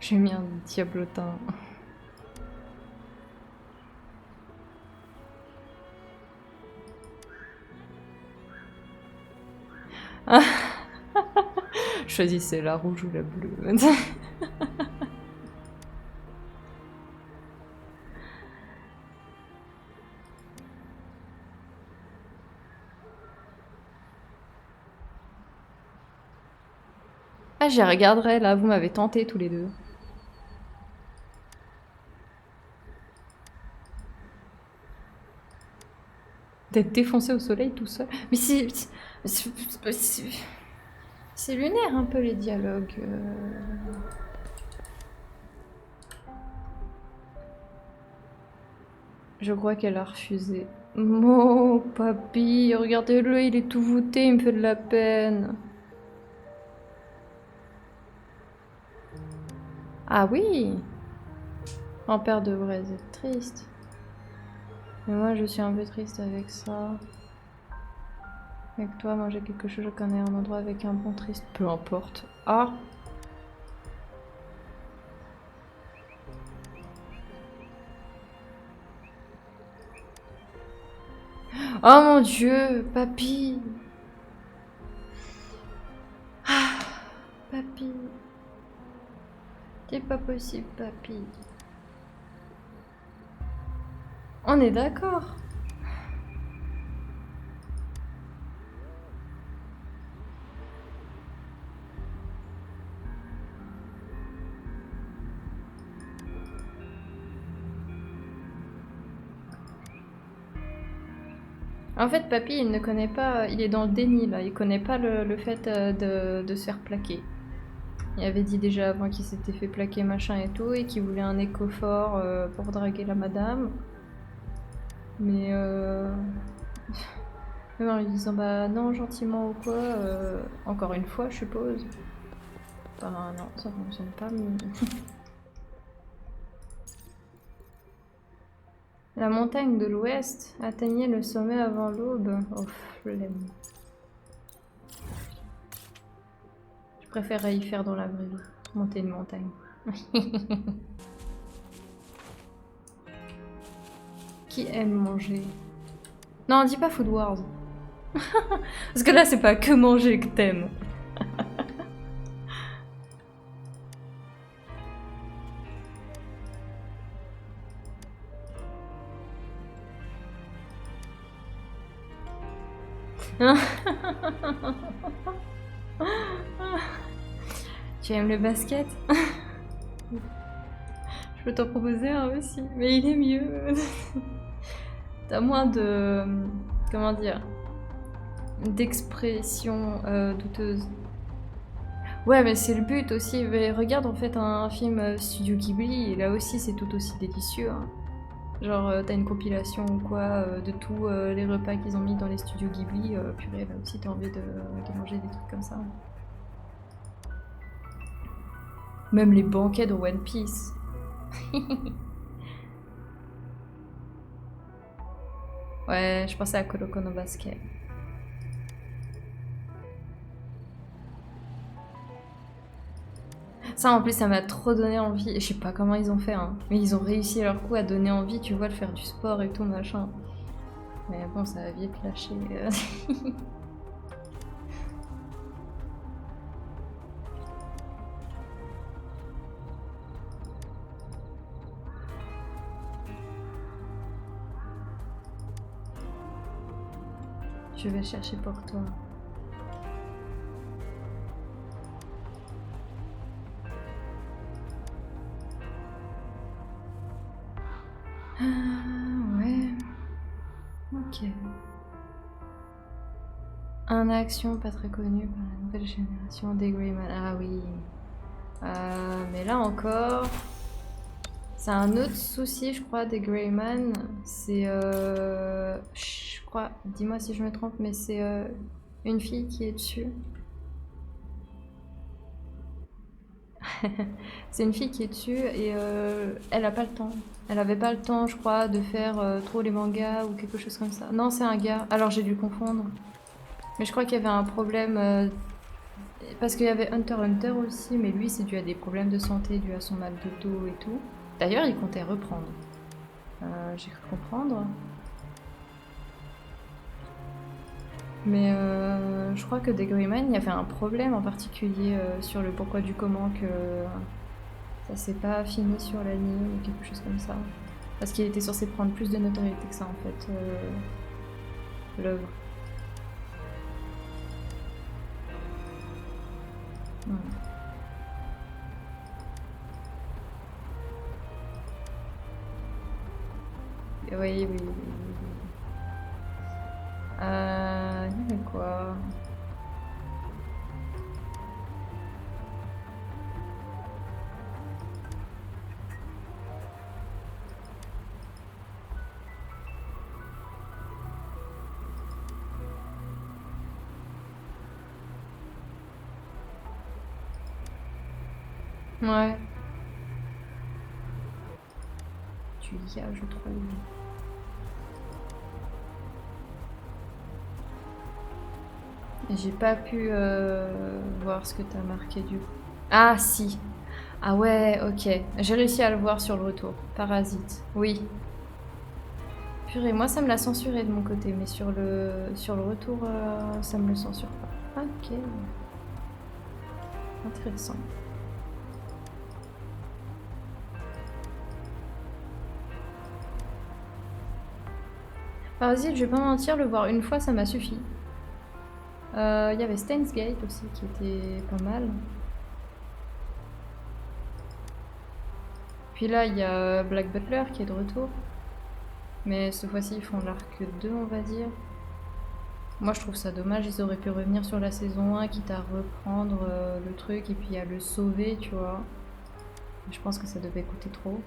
J'ai mis un diablotin. Choisissez la rouge ou la bleue. Ah, j'y regarderai là, vous m'avez tenté tous les deux. D'être défoncé au soleil tout seul. Mais c'est lunaire un peu les dialogues. Je crois qu'elle a refusé. Oh, papy, regardez-le, il est tout voûté, il me fait de la peine. Ah oui! Grand-père devrait être triste. Mais moi, je suis un peu triste avec ça. Avec toi, moi j'ai quelque chose, je connais un endroit avec un bon triste. Peu importe. Ah! Oh mon dieu, papy! Ah, papy. C'est pas possible, papy. On est d'accord. En fait, papy, il ne connaît pas, il est dans le déni là, il connaît pas le fait de se faire plaquer. Il avait dit déjà avant qu'il s'était fait plaquer machin et tout, et qu'il voulait un éco-fort pour draguer la madame. Mais même en lui disant bah non, gentiment ou quoi, encore une fois, je suppose. Bah non, ça fonctionne pas. Mais... La montagne de l'ouest atteignait le sommet avant l'aube. Oh, je l'aime. Je préférerais y faire dans la vraie vie. Monter une montagne. Qui aime manger? Non, dis pas Food Wars. Parce que là, c'est pas que manger que t'aimes. Tu aimes le basket? Je peux t'en proposer un aussi, mais il est mieux. T'as moins de... comment dire? D'expression douteuse. Ouais, mais c'est le but aussi. Mais regarde en fait un film Studio Ghibli, et là aussi c'est tout aussi délicieux. Hein. Genre t'as une compilation ou quoi de tous les repas qu'ils ont mis dans les studios Ghibli, purée, là aussi t'as envie de manger des trucs comme ça. Même les banquets de One Piece. Ouais, je pensais à Kuroko no Basket. Ça en plus ça m'a trop donné envie, je sais pas comment ils ont fait hein, mais ils ont réussi leur coup à donner envie, tu vois, de faire du sport et tout machin. Mais bon, ça va vite lâcher. Je vais chercher pour toi. Ouais. Ok. Un action pas très connu par la nouvelle génération des Greyman. Ah oui. Mais là encore, c'est un autre souci, je crois, des Greyman. C'est, je crois, dis-moi si je me trompe, mais c'est une fille qui est dessus. C'est une fille qui est dessus et elle a pas le temps. Elle avait pas le temps, je crois, de faire trop les mangas ou quelque chose comme ça. Non, c'est un gars. Alors j'ai dû confondre. Mais je crois qu'il y avait un problème parce qu'il y avait Hunter x Hunter aussi, mais lui c'est dû à des problèmes de santé, dû à son mal de dos et tout. D'ailleurs, il comptait reprendre. J'ai cru comprendre. Mais je crois que des Greyman, il y avait un problème en particulier sur le pourquoi du comment que ça s'est pas fini sur l'anime ou quelque chose comme ça. Parce qu'il était censé prendre plus de notoriété que ça en fait, l'œuvre. Ouais. Oui, oui, oui, oui. Ouais. Tu y as, je trouve. J'ai pas pu voir ce que t'as marqué du coup. Ah si. Ah ouais, ok. J'ai réussi à le voir sur le retour. Parasite. Oui. Purée, moi ça me l'a censuré de mon côté, mais sur le retour, ça me le censure pas. Ok. Intéressant. Parasite, je vais pas mentir, le voir une fois ça m'a suffi. Il y avait Steins Gate aussi qui était pas mal. Puis là, il y a Black Butler qui est de retour. Mais cette fois-ci, ils font l'arc 2, on va dire. Moi, je trouve ça dommage. Ils auraient pu revenir sur la saison 1, quitte à reprendre le truc et puis à le sauver, tu vois. Je pense que ça devait coûter trop.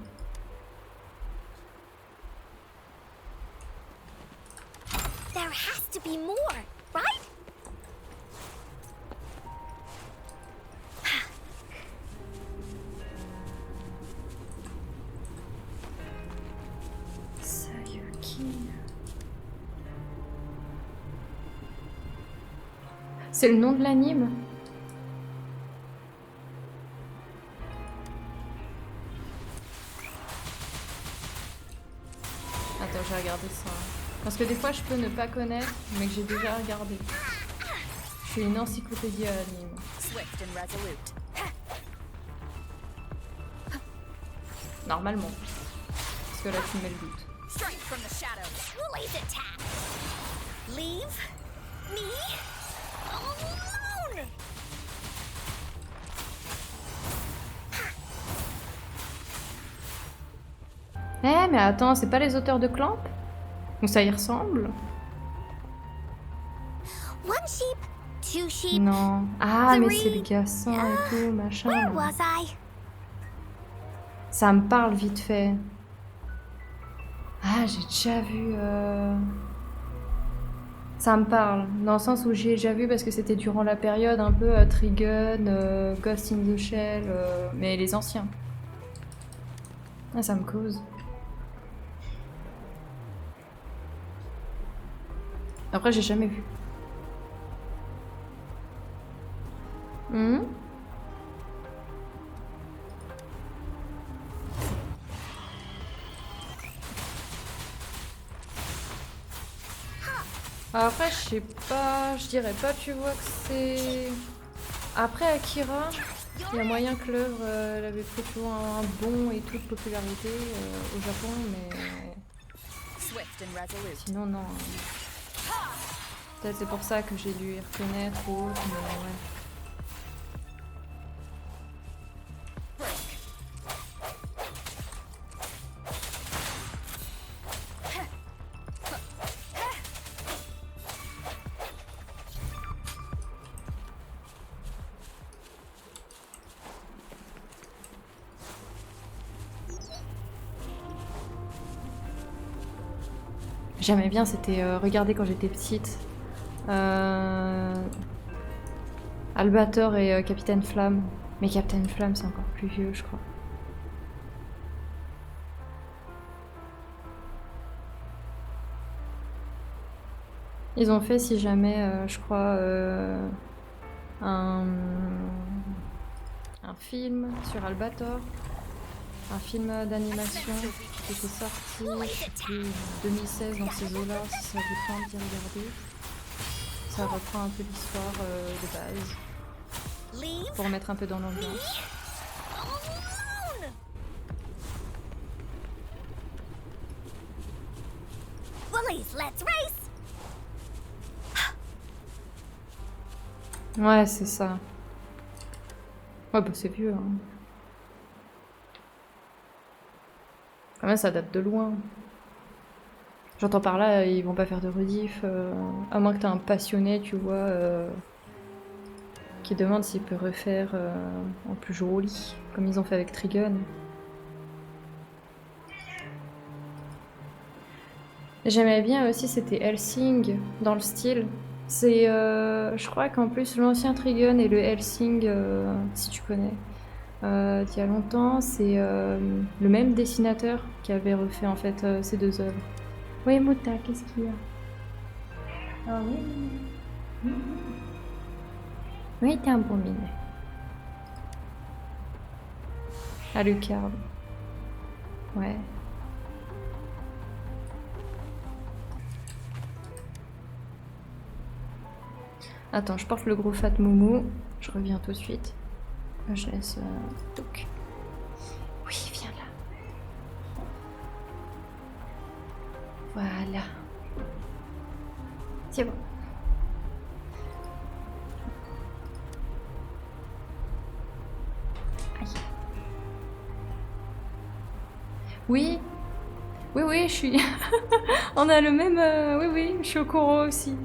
There has to be more, right? Sayuki. C'est le nom de l'anime? Attends, j'ai regardé ça. Parce que des fois, je peux ne pas connaître, mais que j'ai déjà regardé. Je suis une encyclopédie à l'anime. Swift and resolute. Normalement. Parce que là, tu mets le doute. Strike from the shadows. Blaze attack. Leave me alone. Eh, mais attends, c'est pas les auteurs de Clamp? Ou ça y ressemble? One sheep, two sheep. Non. Ah, mais c'est le Three. gassin et tout, machin. Where là. was I? Ça me parle vite fait. Ah, j'ai déjà vu. Ça me parle, dans le sens où j'ai déjà vu parce que c'était durant la période un peu Trigun, Ghost in the Shell, mais les anciens. Ah, ça me cause. Après, j'ai jamais vu. Après, je sais pas, je dirais pas, tu vois, que c'est. Après Akira, il y a moyen que l'œuvre elle avait plutôt un bon et toute popularité au Japon, mais Swift and resolute. sinon, non. Peut-être c'est pour ça que j'ai dû y reconnaître ou autre, mais ouais. J'aimais bien, c'était regarder quand j'étais petite. Albator et Capitaine Flamme. Mais Capitaine Flamme, c'est encore plus vieux, je crois. Ils ont fait, si jamais, je crois, un film sur Albator. Un film d'animation qui était sorti depuis 2016 dans ces eaux-là, si ça vous tente d'y regarder. Ça reprend un peu l'histoire de base, Leave pour mettre un peu dans l'ambiance. alone. Bullies, let's race. Ouais, c'est ça. Ouais, bah c'est vieux, hein. Quand même, ça date de loin. J'entends par là, ils vont pas faire de rediff, à moins que t'aies un passionné, tu vois, qui demande s'il peut refaire en plus joli, comme ils ont fait avec Trigun. J'aimais bien aussi, c'était Hellsing, dans le style. Je crois qu'en plus, l'ancien Trigun et le Hellsing, si tu connais, d'il y a longtemps. C'est le même dessinateur qui avait refait en fait ces deux œuvres. Oui, Mouta, qu'est-ce qu'il y a? Ah oui. Oui, t'es un bon minet. Ah, Lucard. Ouais. Attends, je porte le gros fat moumou. Je reviens tout de suite. Je laisse Touk. Oui, viens là. Voilà. C'est bon. Aïe. Oui. Oui, oui, je suis... On a le même... Oui, oui, je suis au courant aussi.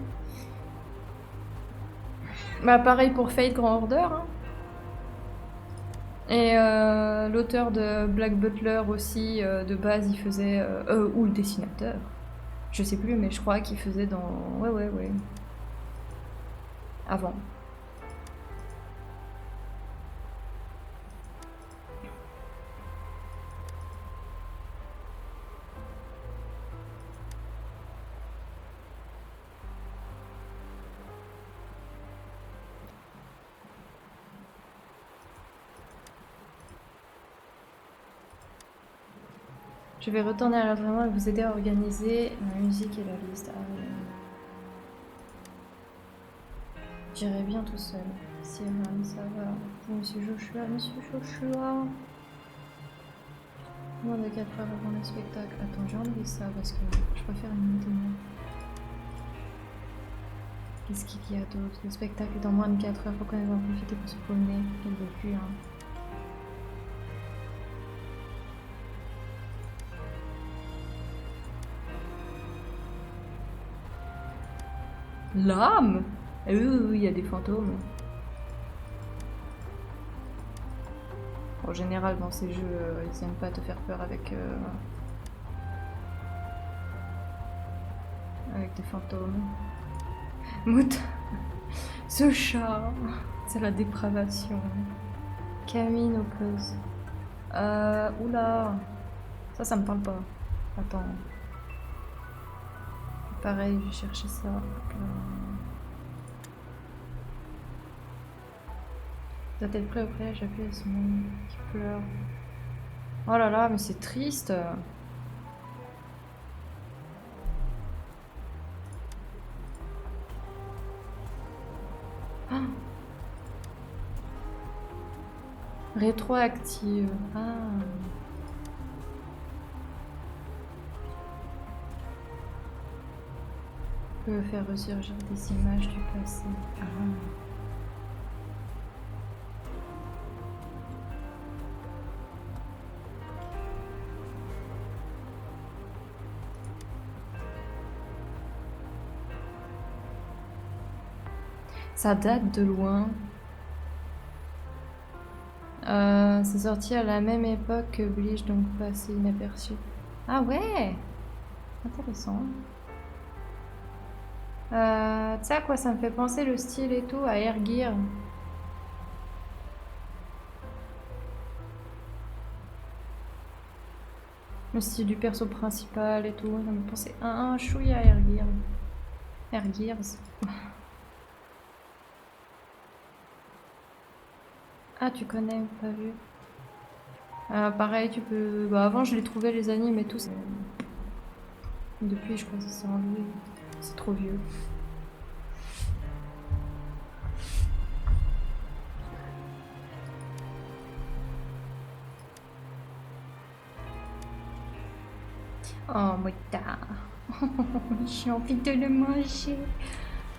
Bah pareil pour Fate Grand Order. Hein. Et l'auteur de Black Butler aussi, de base, il faisait... ou le dessinateur. Je sais plus, mais je crois qu'il faisait dans... Ouais, ouais, ouais. Avant. Je vais retourner à l'entraînement et vous aider à organiser la musique et la liste. Ah, oui. J'irai bien tout seul. Si Evan, ça va. Monsieur Joshua, Monsieur Joshua. Moins de 4 heures avant le spectacle. Attends, j'ai enlevé ça parce que je préfère une minute et demie. Qu'est-ce qu'il y a d'autre? Le spectacle est dans moins de 4 heures. Faut quand même en profiter pour se promener. Quel vécu, hein. L'âme? Oui, il y a des fantômes. En général, dans ces jeux, ils n'aiment pas te faire peur avec des fantômes. Mout, ce chat, c'est la dépravation. Camille oppose. Oula, ça me parle pas. Attends. Pareil, j'ai cherché ça. Doit-elle prêt au prêt? J'appuie à ce moment qui pleure. Oh là là, mais c'est triste. Ah. Rétroactive. Ah. Peut faire ressurgir des images du passé. Ah. Ça date de loin. C'est sorti à la même époque que Bleach, donc pas assez inaperçu. Ah ouais! Intéressant. Tu sais à quoi ça me fait penser le style et tout? À Air Gear. Le style du perso principal et tout. Ça me fait penser un chouïa à Air Gear. Air Gears. Ah, tu connais, pas vu. Pareil, tu peux... Bah, avant, je les trouvais, les animes et tout. Depuis, je crois que ça s'est enlevé. C'est trop vieux. Oh, motard. J'ai envie de le manger.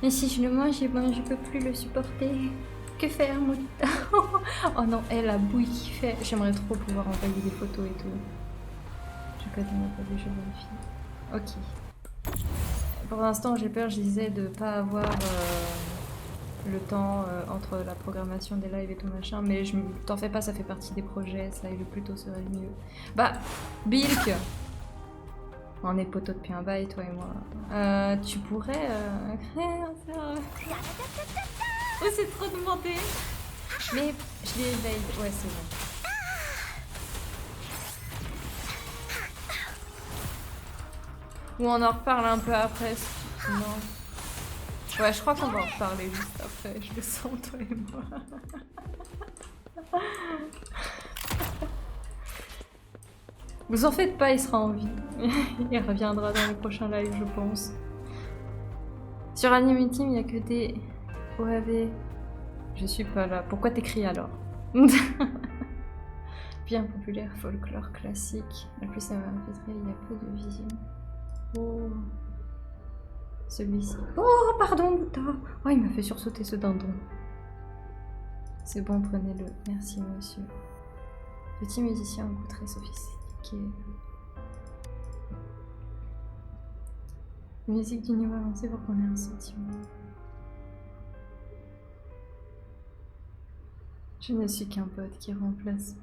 Et si je le mange, ben, je peux plus le supporter. Que faire, motard? Oh non, elle, la bouille qui fait. J'aimerais trop pouvoir envoyer des photos et tout. Je connais pas vu, je vérifie. Ok. Pour l'instant, j'ai peur, je disais, de pas avoir le temps entre la programmation des lives et tout machin. Mais je t'en fais pas, ça fait partie des projets. Ça, le plus tôt serait le mieux. Bah, Bilk! On est potos depuis un bail, toi et moi. Tu pourrais Oh, c'est trop demandé. Mais je l'éveille. Ouais, c'est bon. Ou on en reparle un peu après. Non. Ouais, je crois qu'on va en reparler juste après. Je le sens, toi et moi. Vous en faites pas, il sera en vie. Il reviendra dans les prochains lives, je pense. Sur Anime Ultime, il n'y a que des OAV. Je suis pas là. Pourquoi t'écris alors? Bien populaire, folklore classique. La plus savoir il y a peu de vision. Oh. Celui-ci. Oh, pardon, Bouta. Oh, il m'a fait sursauter ce dindon. C'est bon, prenez-le. Merci, monsieur. Petit musicien au goût très sophistiqué. Musique du niveau avancé pour qu'on ait un sentiment. Je ne suis qu'un pote qui remplace.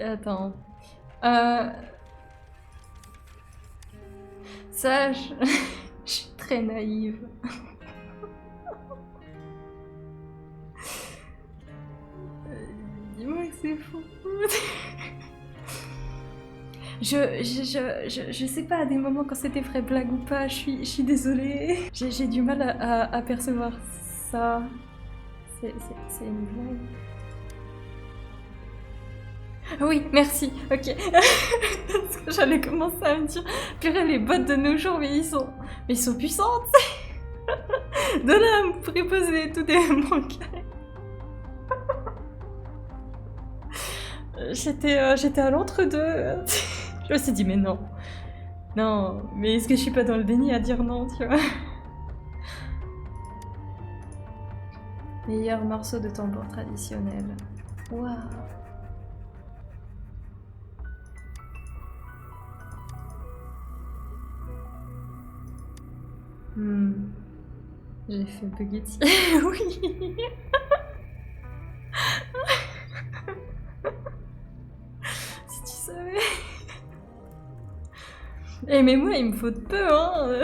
Attends. Ça, je suis très naïve. Dis-moi que c'est fou. Je sais pas à des moments quand c'était vraie blague ou pas, je suis désolée. J'ai du mal à percevoir ça. C'est une blague. Oui, merci, ok. Parce que j'allais commencer à me dire, purée, les bots de nos jours, mais ils sont puissants, tu sais. De là, vous pourrez poser tous des mangas. J'étais à l'entre-deux. Je me suis dit, mais non. Non, mais est-ce que je suis pas dans le déni à dire non, tu vois? Meilleur morceau de tambour traditionnel. Waouh. J'ai fait Bugatti. Oui. Si tu savais. Eh mais moi il me faut de peu hein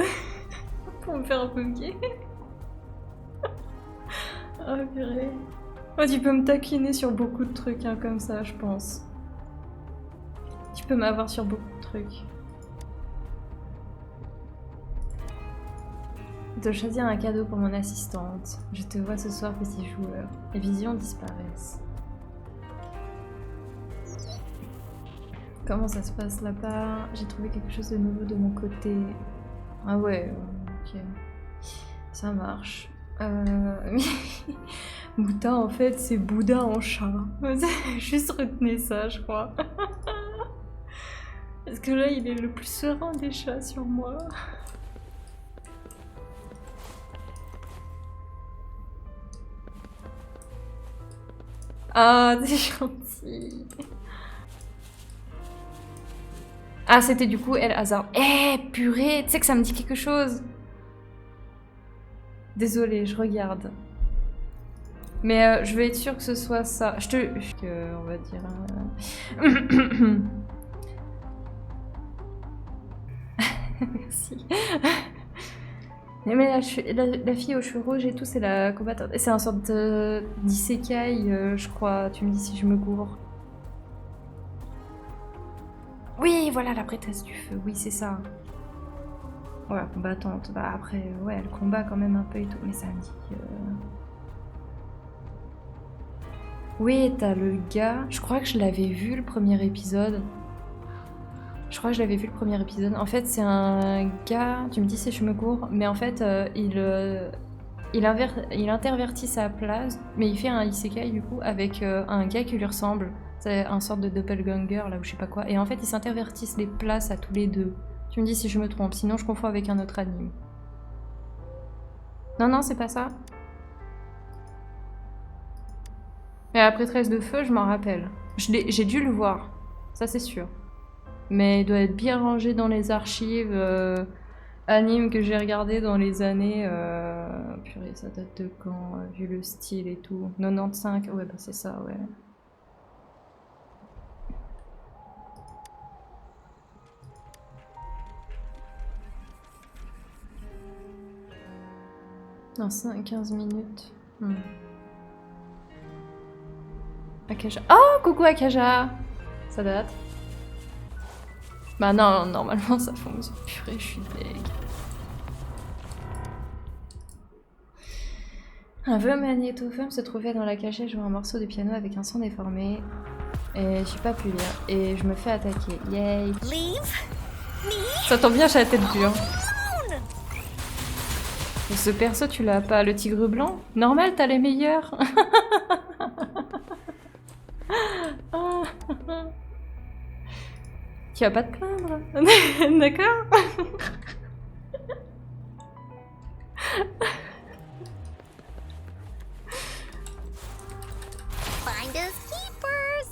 pour me faire bugger. Oh purée. Oh, tu peux me taquiner sur beaucoup de trucs hein, comme ça je pense. Tu peux m'avoir sur beaucoup de trucs. De choisir un cadeau pour mon assistante. Je te vois ce soir, petit joueur. Les visions disparaissent. Comment ça se passe là-bas? J'ai trouvé quelque chose de nouveau de mon côté. Ah ouais, ok. Ça marche. Bouddha, en fait, c'est Bouddha en chat. Juste retenez ça, je crois. Parce que là, il est le plus serein des chats sur moi. Ah, t'es gentil. Ah, c'était du coup El Hazard. Eh, purée, tu sais que ça me dit quelque chose. Désolée, je regarde. Mais je vais être sûre que ce soit ça. On va dire... Merci. Mais la fille aux cheveux rouges et tout, c'est la combattante. C'est un sorte d'isekai, je crois. Tu me dis si je me gourre. Oui, voilà, la prêtresse du feu. Oui, c'est ça. Ouais, combattante. Bah après, ouais, elle combat quand même un peu et tout. Mais ça me dit... Oui, t'as le gars. Je crois que je l'avais vu le premier épisode. En fait, c'est un gars, tu me dis si je me cours, mais en fait, il intervertit sa place, mais il fait un isekai du coup avec un gars qui lui ressemble. C'est un sorte de doppelganger là ou je sais pas quoi. Et en fait, ils s'intervertissent les places à tous les deux. Tu me dis si je me trompe, sinon je confonds avec un autre anime. Non, c'est pas ça. Mais la prêtresse de feu, je m'en rappelle. J'ai dû le voir, ça c'est sûr. Mais il doit être bien rangé dans les archives animes que j'ai regardé dans les années... Purée, ça date de quand, vu le style et tout. 95, ouais bah c'est ça, ouais. Dans 15 minutes. Akaja. Oh, coucou Akaja! Ça date. Bah non, normalement ça fonctionne. Purée, je suis deg. Un vieux magnétophone se trouvait dans la cachette jouant un morceau de piano avec un son déformé. Et j'ai pas pu lire. Et je me fais attaquer. Yay. Leave me Ça tombe bien, j'ai la tête dure. alone. Et ce perso, tu l'as pas, le tigre blanc? Normal, t'as les meilleurs. Tu vas pas te plaindre. D'accord? Finders keepers.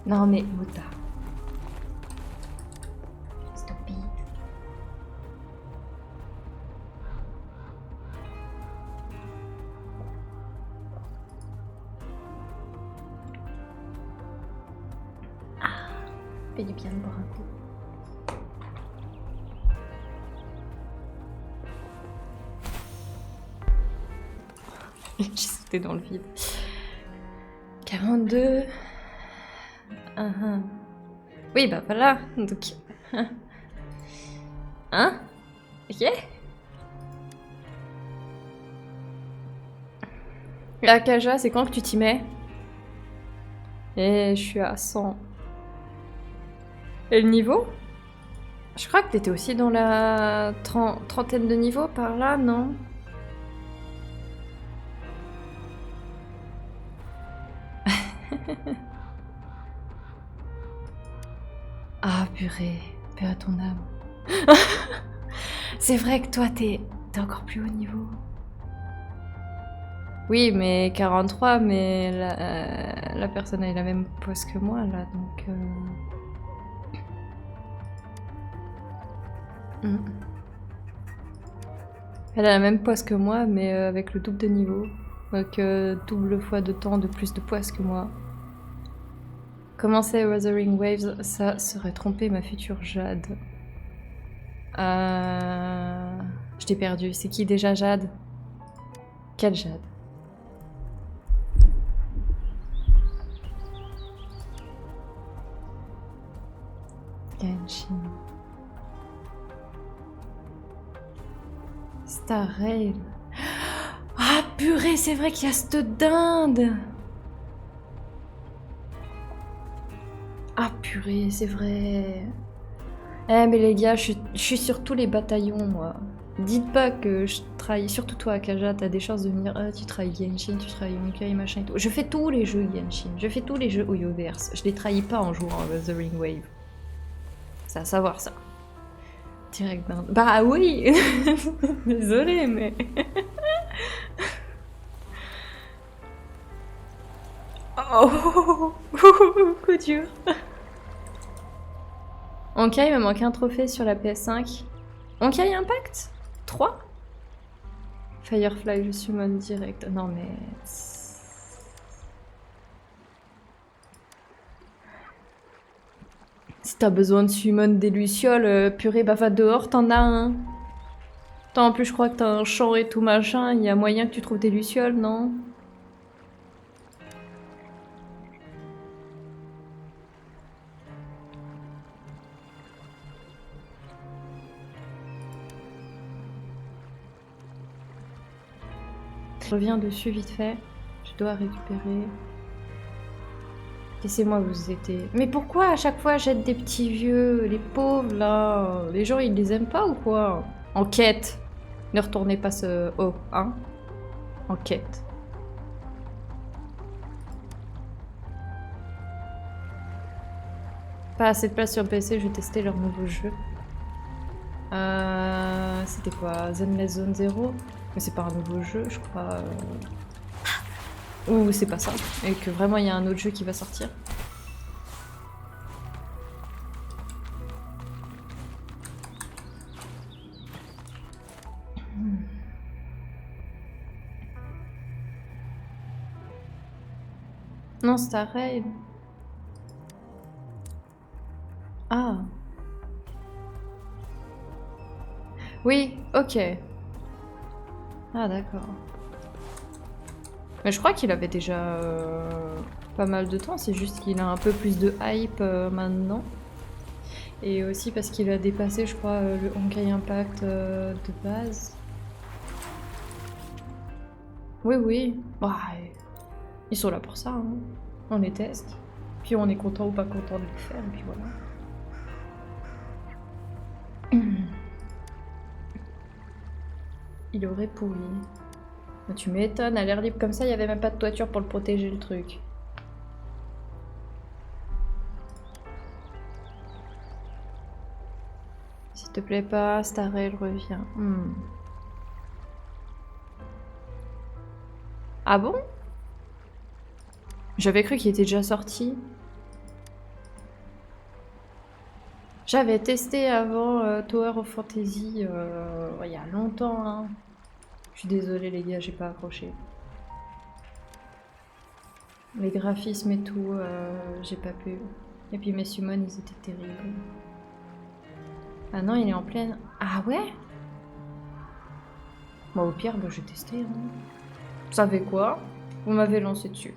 Non mais, Mouta. Stupide. Fait du bien de boire un coup. J'ai sauté dans le vide. 42. Oui, bah voilà. Donc. Hein? Ok. La Kaja, c'est quand que tu t'y mets? Et je suis à 100. Et le niveau? Je crois que t'étais aussi dans la trentaine de niveaux par là, non? Ah purée, paix à ton âme. C'est vrai que toi t'es encore plus haut niveau. Oui, mais 43, mais la personne a la même poste que moi là, donc... Elle a la même poisse que moi, mais avec le double de niveau. Donc double fois de temps de plus de poisse que moi. Commencer Wuthering Waves, ça serait tromper ma future Jade. Je t'ai perdu. C'est qui déjà Jade? Quelle Jade? Genshin. Star Rail. Ah purée, c'est vrai qu'il y a cette dinde. Ah purée, c'est vrai. Eh mais les gars, je suis sur tous les bataillons moi. Dites pas que je trahis, surtout toi Akaja, t'as des chances de venir, ah tu trahis Genshin, tu trahis Honkai, machin et tout. Je fais tous les jeux Genshin, je fais tous les jeux Oyoverse. Je les trahis pas en jouant à Wuthering Wave. C'est à savoir ça. Direct d'un... Bah oui. Désolée mais... Oh, coup dur. Honkai, il me manque un trophée sur la PS5. Honkai Impact 3 Firefly, je suis mode direct. Non mais... Si t'as besoin de summon des lucioles, purée, bah va dehors, t'en as un. Attends, en plus je crois que t'as un champ et tout machin, il y a moyen que tu trouves des lucioles, non? Je reviens dessus vite fait. Je dois récupérer. Laissez-moi vous aider. Mais pourquoi à chaque fois j'aide des petits vieux, les pauvres là? Les gens ils les aiment pas ou quoi? En quête. Ne retournez pas ce... Oh, hein? En quête. Pas assez de place sur le PC, je vais tester leur nouveau jeu. C'était quoi? Zenless Zone 0? Mais c'est pas un nouveau jeu, je crois. Ou c'est pas ça. Et que vraiment il y a un autre jeu qui va sortir. Non, Star Rail. Ah. Oui, ok. Ah d'accord. Mais je crois qu'il avait déjà pas mal de temps, c'est juste qu'il a un peu plus de hype maintenant. Et aussi parce qu'il a dépassé, je crois, le Honkai Impact de base. Oui, oui. Bah, ils sont là pour ça, hein. On les teste. Puis on est content ou pas content de le faire, et puis voilà. Il aurait pourri. Bah, tu m'étonnes, à l'air libre comme ça, il n'y avait même pas de toiture pour le protéger, le truc. S'il te plaît pas, Starel revient. Ah bon? J'avais cru qu'il était déjà sorti. J'avais testé avant Tower of Fantasy il y a longtemps. Hein. Je suis désolée les gars, j'ai pas accroché. Les graphismes et tout, j'ai pas pu. Et puis mes summons, ils étaient terribles. Ah non, il est en pleine... Ah ouais? Bon, au pire, bah, je vais tester. Hein. Vous savez quoi? Vous m'avez lancé dessus.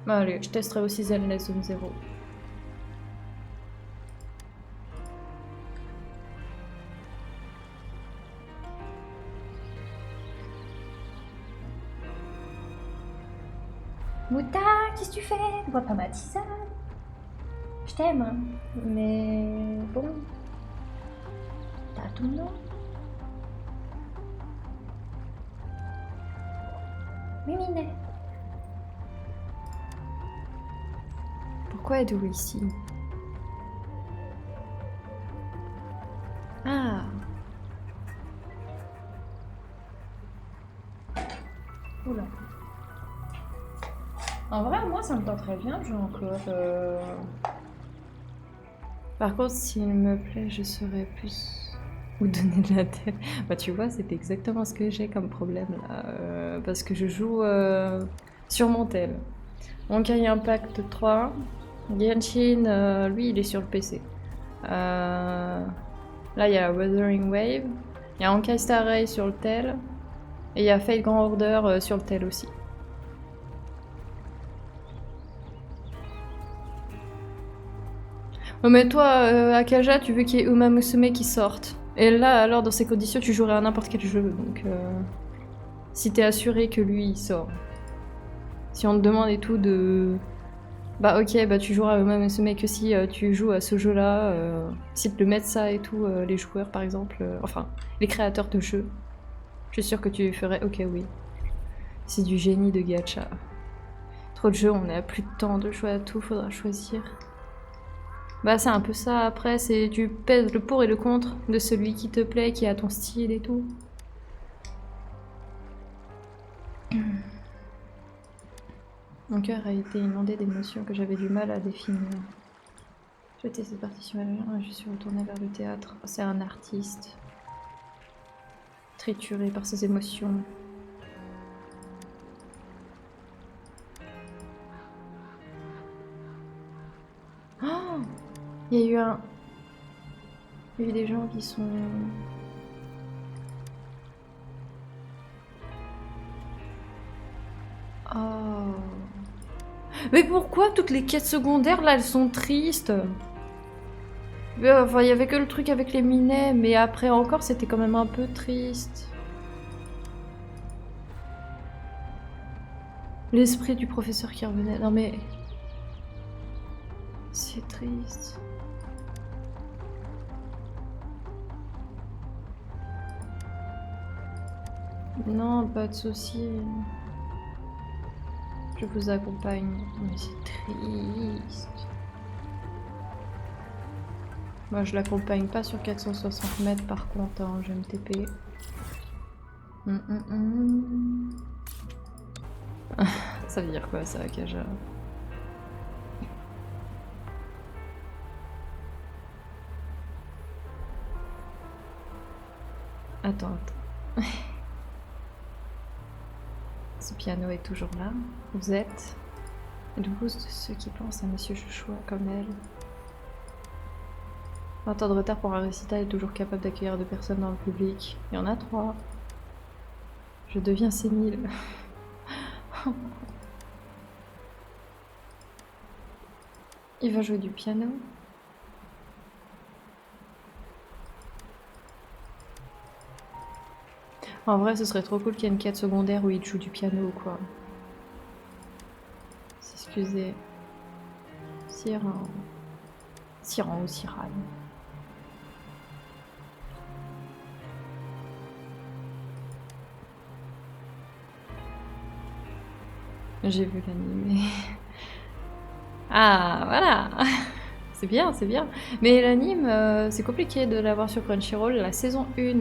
Bah, allez, je testerai aussi Zenless Zone 0. Mouta, qu'est-ce que tu fais? Tu vois pas ma tisane? Je t'aime, hein. Mais bon... T'as ton nom? Oui, Minet. Pourquoi êtes-vous ici? Ah. Oula. En vrai, moi, ça me tenterait bien de jouer encore. Par contre, s'il me plaît, je saurais plus où donner de la tête. Bah, tu vois, c'est exactement ce que j'ai comme problème là. Parce que je joue sur mon tel. Honkai Impact 3. Genshin, lui, il est sur le PC. Là, il y a Wuthering Wave. Il y a Honkai Star Rail sur le tel. Et il y a Fate Grand Order sur le tel aussi. Oh mais toi, Akaja, tu veux qu'il y ait Uma Musume qui sorte. Et là, alors, dans ces conditions, tu jouerais à n'importe quel jeu. Donc, si t'es assuré que lui, il sort. Si on te demande et tout de... Bah ok, bah tu joueras à Uma Musume que si tu joues à ce jeu-là. S'ils te le mettent ça et tout, les joueurs par exemple. Enfin, les créateurs de jeux. Je suis sûre que tu ferais ok, oui. C'est du génie de gacha. Trop de jeux, on a plus de temps de jouer à tout, faudra choisir. Bah c'est un peu ça, après c'est tu pèses le pour et le contre de celui qui te plaît, qui a ton style et tout. Mon cœur a été inondé d'émotions que j'avais du mal à définir. J'étais cette partition et je suis retournée vers le théâtre. C'est un artiste. Trituré par ses émotions. Oh, il y a eu des gens qui sont... Oh. Mais pourquoi toutes les quêtes secondaires là elles sont tristes? Enfin, il y avait que le truc avec les minets, mais après encore c'était quand même un peu triste. L'esprit du professeur qui revenait. Non mais... C'est triste. Non, pas de soucis. Je vous accompagne. Mais c'est triste. Moi, je l'accompagne pas sur 460 mètres par contre. Hein. Je vais me TP. Ça veut dire quoi ça, Akaja? Attends. Ce piano est toujours là. Vous êtes êtes-vous de ceux qui pensent à Monsieur Joshua comme elle? 20 ans de retard pour un récital est toujours capable d'accueillir 2 personnes dans le public. Il y en a 3. Je deviens sénile. Il va jouer du piano. En vrai, ce serait trop cool qu'il y ait une quête secondaire où il joue du piano ou quoi. Excusez. Siran. Siran ou Siran. J'ai vu l'anime. Ah, voilà. C'est bien, c'est bien. Mais l'anime, c'est compliqué de l'avoir sur Crunchyroll. La saison 1,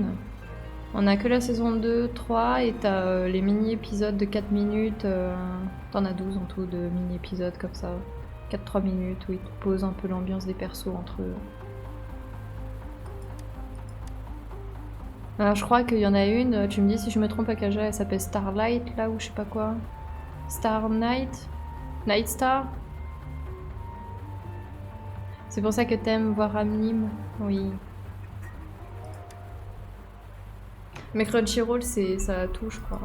on a que la saison 2, 3, et t'as les mini-épisodes de 4 minutes. T'en as 12 en tout de mini-épisodes comme ça. 4-3 minutes où ils te posent un peu l'ambiance des persos entre eux. Alors, je crois qu'il y en a une, tu me dis si je me trompe, Akaja, elle s'appelle Starlight là ou je sais pas quoi. Star Night? Night Star? C'est pour ça que t'aimes voir anime? Oui. Mais Crunchyroll, ça touche, je crois.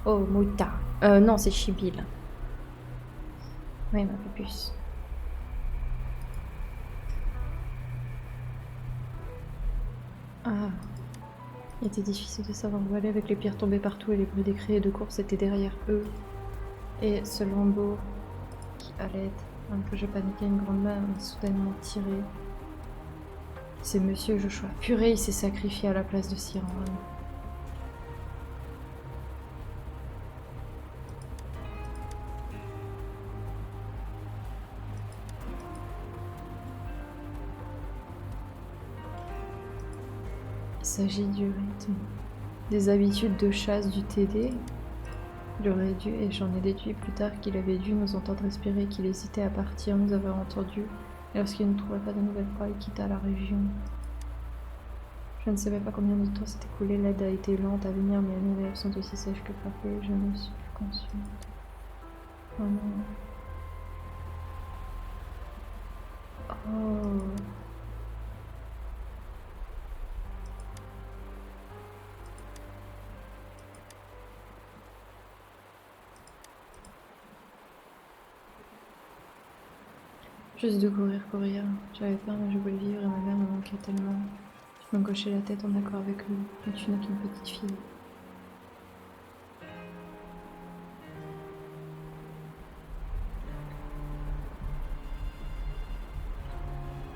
Oh, Muta. Non, c'est Chibil. Oui, ma puce. Ah. Il était difficile de savoir où aller avec les pierres tombées partout et les bruits des cris et de course étaient derrière eux. Et ce lambeau qui allait, un peu je paniquais, une grande main m'a soudainement tiré. C'est Monsieur Joshua. Purée, il s'est sacrifié à la place de Siran. Il s'agit du rythme, des habitudes de chasse du TD. Il aurait dû, et j'en ai déduit plus tard qu'il avait dû nous entendre respirer, qu'il hésitait à partir, nous avoir entendus. Et lorsqu'il ne trouvait pas de nouvelles proies, il quitta la région. Je ne savais pas combien de temps s'est écoulé, l'aide a été lente à venir, mais mes lèvres sont aussi sèches que frappées, je ne suis plus consciente. Oh non. Oh. Juste de courir. J'avais peur, mais je voulais vivre et ma mère me manquait tellement. Je me cochais la tête en accord avec lui. Mais tu n'es qu'une petite fille.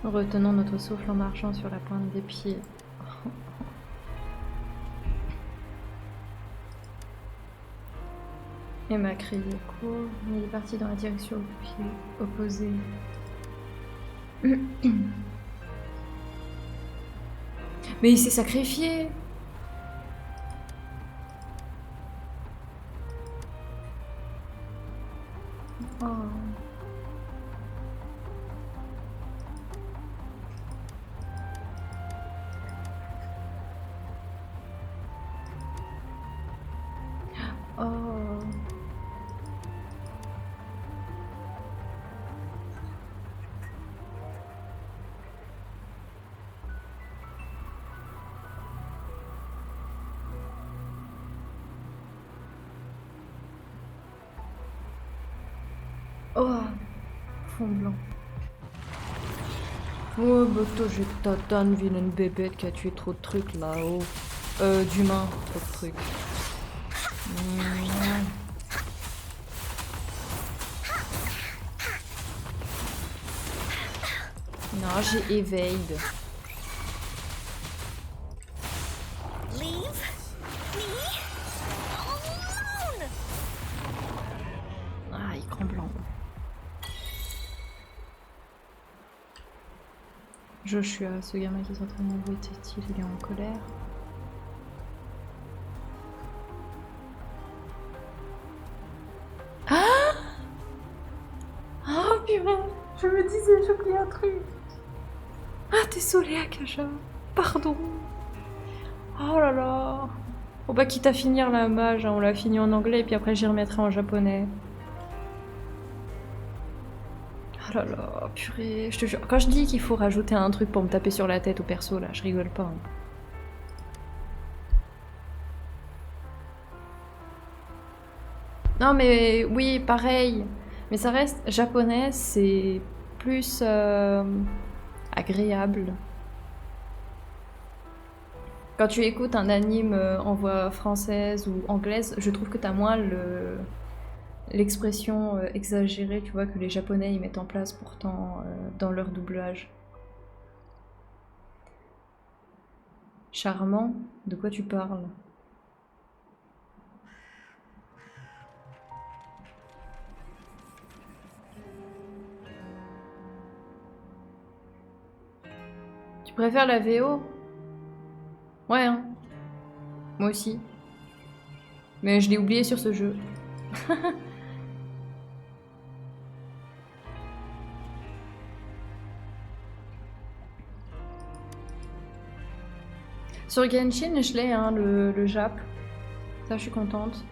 Retenons notre souffle en marchant sur la pointe des pieds. Emma crié court, mais il est parti dans la direction opposée. Mais il s'est sacrifié! Oh. Oh. Oh, fond blanc. Oh, bah toi, j'ai tatane, vilaine bébête qui a tué trop de trucs là-haut. D'humains, trop de trucs. Non, j'ai évade. Leave me alone! Ah, écran blanc. Joshua, ce gamin qui s'entraîne en était-il, il est en colère. Ah! Oh purée! Je me disais, j'ai oublié un truc. Ah, désolé, Akaja. Pardon. Oh là là. Bon bah quitte à finir la mage, hein, on l'a fini en anglais et puis après j'y remettrai en japonais. Oh là là, purée, je te jure. Quand je dis qu'il faut rajouter un truc pour me taper sur la tête au perso, là, je rigole pas. Hein. Non mais oui, pareil. Mais ça reste japonais, c'est plus agréable. Quand tu écoutes un anime en voix française ou anglaise, je trouve que t'as moins l'expression exagérée, tu vois, que les japonais ils mettent en place pourtant dans leur doublage. Charmant, de quoi tu parles? Tu préfères la VO? Ouais, hein. Moi aussi. Mais je l'ai oublié sur ce jeu. Sur Genshin, je l'ai, hein, le Jap. Ça, je suis contente.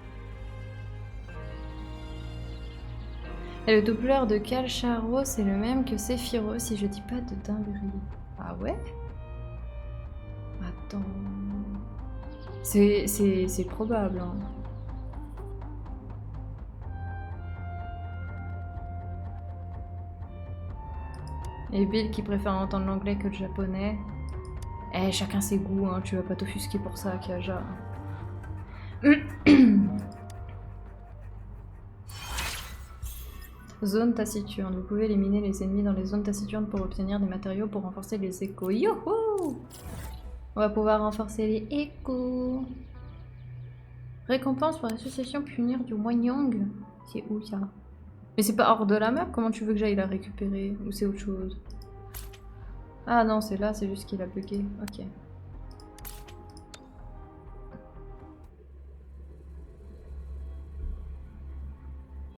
Et le doubleur de Calcharo, c'est le même que Sephiroth, si je dis pas de dinguerie. Ah ouais? Attends... C'est probable, hein. Et Bill qui préfère entendre l'anglais que le japonais. Eh, chacun ses goûts, hein, tu vas pas t'offusquer pour ça, Kaja. Zone taciturne. Vous pouvez éliminer les ennemis dans les zones taciturnes pour obtenir des matériaux pour renforcer les échos. Youhou! On va pouvoir renforcer les échos. Récompense pour l'association pionnière du Wanyang. C'est où ça? Mais c'est pas hors de la map, comment tu veux que j'aille la récupérer? Ou c'est autre chose? Ah non, c'est là, c'est juste qu'il a bugué. Ok.